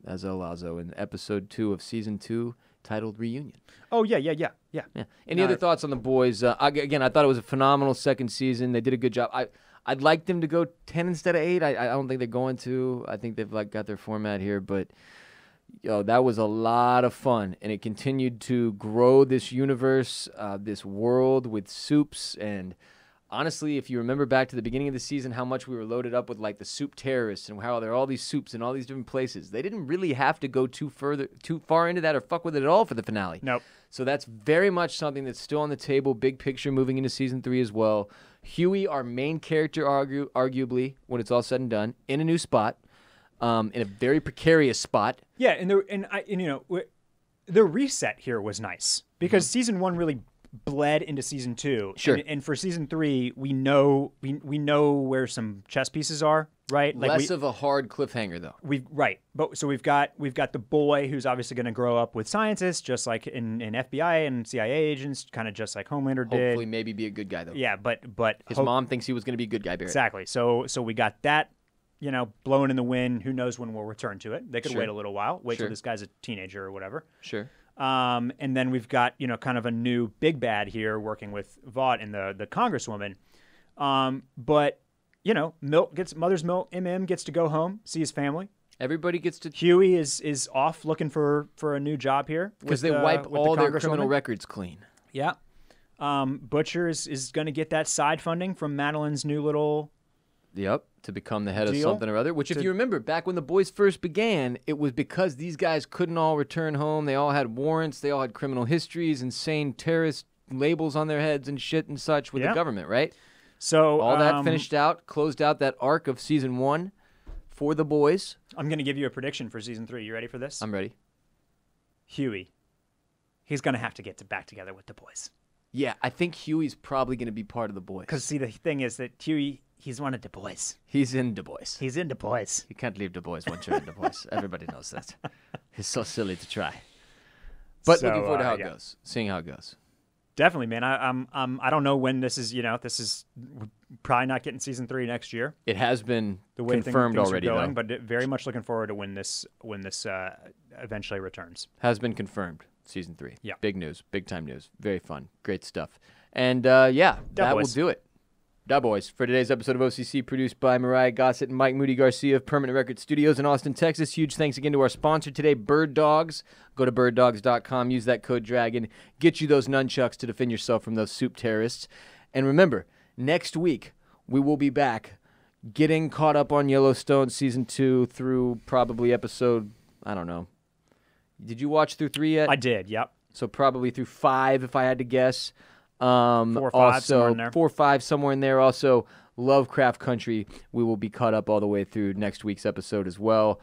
Speaker 1: as El Lazo in episode 2 of season 2 titled Reunion.
Speaker 2: Oh yeah.
Speaker 1: Any other thoughts on The Boys? Again, I thought it was a phenomenal second season. They did a good job. I'd like them to go 10 instead of 8. I don't think they're going to. I think they've got their format here, but that was a lot of fun, and it continued to grow this universe, this world with soups. And honestly, if you remember back to the beginning of the season, how much we were loaded up with like the soup terrorists and how there are all these soups in all these different places. They didn't really have to go too far into that or fuck with it at all for the finale.
Speaker 2: Nope.
Speaker 1: So that's very much something that's still on the table, big picture moving into season 3 as well. Huey, our main character, arguably, when it's all said and done, in a new spot, in a very precarious spot.
Speaker 2: Yeah, the reset here was nice because season 1 really bled into season 2.
Speaker 1: Sure.
Speaker 2: And for season 3, we know where some chess pieces are, right?
Speaker 1: Less of a hard cliffhanger, though.
Speaker 2: We've got the boy who's obviously going to grow up with scientists, just like in FBI and CIA agents, kind of just like Homelander did.
Speaker 1: Hopefully, maybe be a good guy though.
Speaker 2: Yeah, but
Speaker 1: his mom thinks he was going to be a good guy, Barrett.
Speaker 2: Exactly. So we got that, blowing in the wind. Who knows when we'll return to it? They could
Speaker 1: Sure.
Speaker 2: wait a little while. Wait
Speaker 1: Sure.
Speaker 2: till this guy's a teenager or whatever.
Speaker 1: Sure.
Speaker 2: And then we've got, kind of a new big bad here working with Vought and the Congresswoman. But, Mother's Milk, gets to go home, see his family.
Speaker 1: Everybody gets to...
Speaker 2: Huey is off looking for a new job here.
Speaker 1: Because they wipe all their criminal records clean.
Speaker 2: Yeah. Butcher is going to get that side funding from Madeline's new little...
Speaker 1: Yep, to become the head
Speaker 2: deal.
Speaker 1: of something or other. Which, if you remember, back when the boys first began, it was because these guys couldn't all return home. They all had warrants. They all had criminal histories, insane terrorist labels on their heads and shit and such with the government, right?
Speaker 2: So
Speaker 1: all that finished out, closed out that arc of season 1 for the boys.
Speaker 2: I'm going to give you a prediction for season 3. You ready for this?
Speaker 1: I'm ready.
Speaker 2: Huey. He's going to have to get back together with the boys.
Speaker 1: Yeah, I think Huey's probably going to be part of the boys.
Speaker 2: Because, see, the thing is that Huey, he's one of the boys.
Speaker 1: He's in the boys.
Speaker 2: He's in the boys.
Speaker 1: You can't leave the boys once you're in the boys. Everybody knows that. It's so silly to try. But looking forward to how it goes. Seeing how it goes.
Speaker 2: Definitely, man. I don't know when this is. This is probably not getting season 3 next year.
Speaker 1: It has been
Speaker 2: the way
Speaker 1: confirmed
Speaker 2: things
Speaker 1: already,
Speaker 2: are going,
Speaker 1: though.
Speaker 2: But very much looking forward to when this eventually returns.
Speaker 1: Has been confirmed. Season 3.
Speaker 2: Yeah.
Speaker 1: Big news. Big time news. Very fun. Great stuff. And that will do it. Da Boys for today's episode of OCC, produced by Myrriah, Gossett, and Mike Moody Garcia of Permanent Record Studios in Austin, Texas. Huge thanks again to our sponsor today, Birddogs. Go to birddogs.com, use that code DRAGON, get you those nunchucks to defend yourself from those soup terrorists. And remember, next week we will be back getting caught up on Yellowstone Season 2 through probably episode, I don't know. Did you watch through 3 yet?
Speaker 2: I did, yep.
Speaker 1: So probably through 5 if I had to guess.
Speaker 2: 4 or 5, somewhere in there.
Speaker 1: 4 or 5, somewhere in there. Also, Lovecraft Country, we will be caught up all the way through next week's episode as well.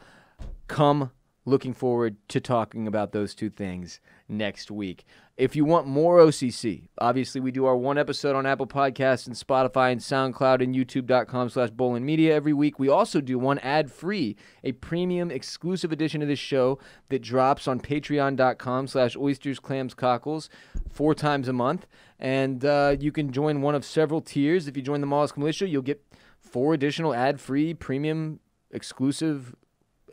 Speaker 1: Come looking forward to talking about those 2 things next week. If you want more OCC, obviously we do our 1 episode on Apple Podcasts and Spotify and SoundCloud and YouTube.com/BolinMedia every week. We also do 1 ad-free, a premium exclusive edition of this show that drops on Patreon.com/OystersClamsCockles 4 times a month. And you can join one of several tiers. If you join the Mollusk Militia, you'll get 4 additional ad-free, premium, exclusive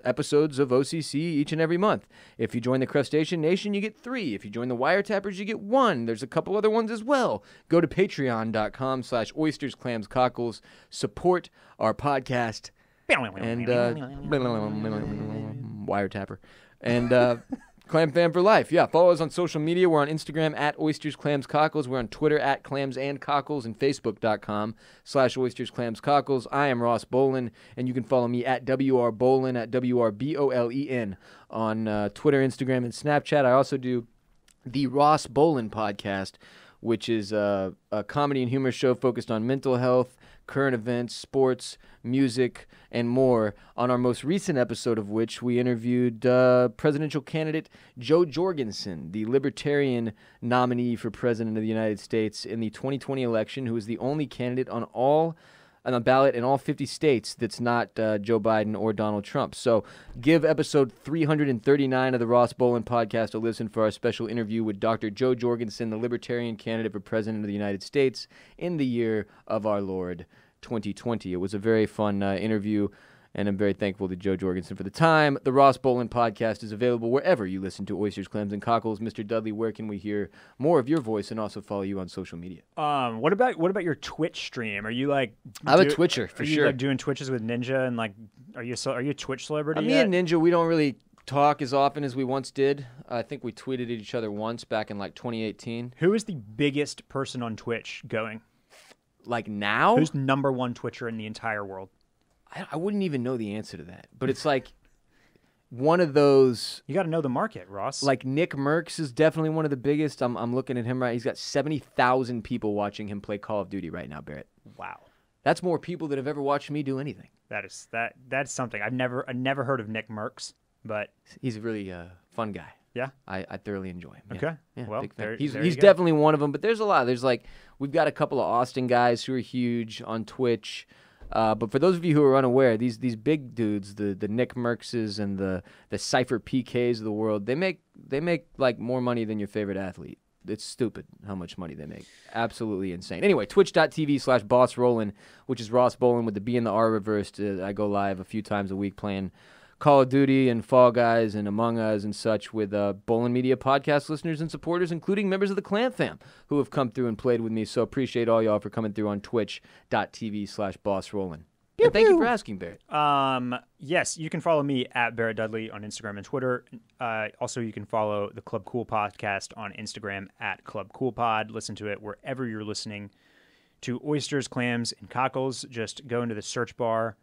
Speaker 1: episodes of OCC each and every month. If you join the Crustacean Nation, you get 3. If you join the Wiretappers, you get 1. There's a couple other ones as well. Go to patreon.com/OystersClamsCockles. Support our podcast. And Wiretapper. And Clam Fam for life. Yeah, follow us on social media. We're on Instagram at OystersClamsCockles. We're on Twitter at ClamsAndCockles and Facebook.com/OystersClamsCockles. I am Ross Bolin, and you can follow me at WRBolin, at WRBOLEN on Twitter, Instagram, and Snapchat. I also do the Ross Bolin podcast, which is a comedy and humor show focused on mental health, current events, sports, music, and more. On our most recent episode of which we interviewed presidential candidate Joe Jorgensen, the Libertarian nominee for President of the United States in the 2020 election, who is the only candidate on the ballot in all 50 states that's not Joe Biden or Donald Trump. So give episode 339 of the Ross Bolin podcast a listen for our special interview with Dr. Joe Jorgensen, the Libertarian candidate for President of the United States in the year of our Lord 2020. It was a very fun interview, and I'm very thankful to Joe Jorgensen for the time. The Ross Bolin podcast is available wherever you listen to Oysters, Clams, and Cockles. Mr. Dudley, where can we hear more of your voice and also follow you on social media?
Speaker 2: What about your Twitch stream? Are you like?
Speaker 1: I'm a Twitcher for
Speaker 2: are you
Speaker 1: sure.
Speaker 2: Like doing Twitches with Ninja and like, are you a Twitch celebrity?
Speaker 1: Me and Ninja, we don't really talk as often as we once did. I think we tweeted at each other once back in like 2018.
Speaker 2: Who is the biggest person on Twitch going?
Speaker 1: Like now?
Speaker 2: Who's #1 Twitcher in the entire world?
Speaker 1: I wouldn't even know the answer to that. But it's like one of those...
Speaker 2: You got to know the market, Ross.
Speaker 1: Like Nick Merckx is definitely one of the biggest. I'm looking at him right. He's got 70,000 people watching him play Call of Duty right now, Barrett.
Speaker 2: Wow.
Speaker 1: That's more people that have ever watched me do anything.
Speaker 2: That's something. I've never heard of Nick Merckx, but...
Speaker 1: He's a really fun guy.
Speaker 2: Yeah.
Speaker 1: I thoroughly enjoy him. Yeah.
Speaker 2: Okay.
Speaker 1: Yeah,
Speaker 2: Well,
Speaker 1: big fan.
Speaker 2: there
Speaker 1: He's
Speaker 2: you go.
Speaker 1: definitely one of them, but there's a lot. There's like, we've got a couple of Austin guys who are huge on Twitch. But for those of you who are unaware, these big dudes, the Nick Merckses and the Cypher PKs of the world, they make like more money than your favorite athlete. It's stupid how much money they make. Absolutely insane. Anyway, twitch.tv/BossRollin, which is Ross Bolin with the B and the R reversed. I go live a few times a week playing Call of Duty and Fall Guys and Among Us and such with Bolin Media podcast listeners and supporters, including members of the Clan Fam who have come through and played with me. So appreciate all y'all for coming through on twitch.tv/BossRollin. And thank you for asking, Barrett.
Speaker 2: Yes, you can follow me at Barrett Dudley on Instagram and Twitter. Also, you can follow the Club Cool podcast on Instagram at Club Cool Pod. Listen to it wherever you're listening to oysters, clams, and cockles. Just go into the search bar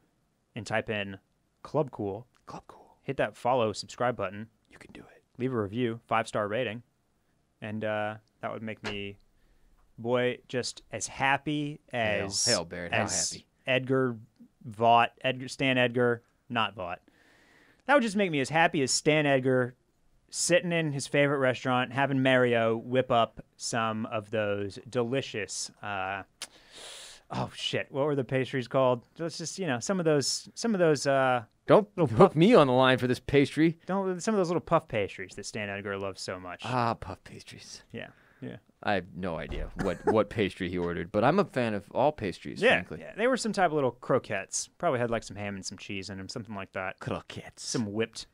Speaker 2: and type in Club Cool.
Speaker 1: Club Cool.
Speaker 2: Hit that follow, subscribe button.
Speaker 1: You can do it.
Speaker 2: Leave a review, 5-star rating. And that would make me, boy, just as happy as...
Speaker 1: Hell, Barrett, how happy.
Speaker 2: Stan Edgar, not Vaught. That would just make me as happy as Stan Edgar sitting in his favorite restaurant, having Myrriah whip up some of those delicious, what were the pastries called? Let's just, some of those,
Speaker 1: Don't hook me on the line for this pastry.
Speaker 2: some of those little puff pastries that Stan Edgar loves so much.
Speaker 1: Puff pastries.
Speaker 2: Yeah.
Speaker 1: I have no idea what pastry he ordered, but I'm a fan of all pastries, frankly.
Speaker 2: Yeah, they were some type of little croquettes. Probably had like some ham and some cheese in them, something like that.
Speaker 1: Croquettes.
Speaker 2: Some whipped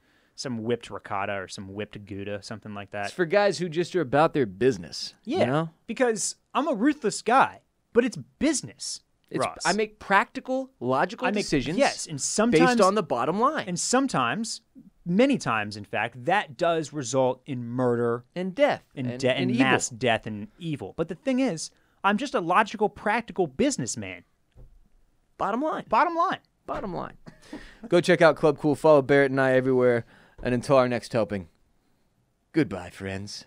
Speaker 2: ricotta or some whipped Gouda, something like that.
Speaker 1: It's for guys who just are about their business.
Speaker 2: Yeah,
Speaker 1: you know?
Speaker 2: because I'm a ruthless guy, but it's business, Ross.
Speaker 1: I make practical, logical decisions.
Speaker 2: Yes, and sometimes
Speaker 1: based on the bottom line.
Speaker 2: And sometimes, many times, in fact, that does result in murder
Speaker 1: and death.
Speaker 2: And
Speaker 1: evil.
Speaker 2: mass death and evil. But the thing is, I'm just a logical, practical businessman.
Speaker 1: Bottom line. Go check out Club Cool. Follow Barrett and I everywhere. And until our next helping, goodbye, friends.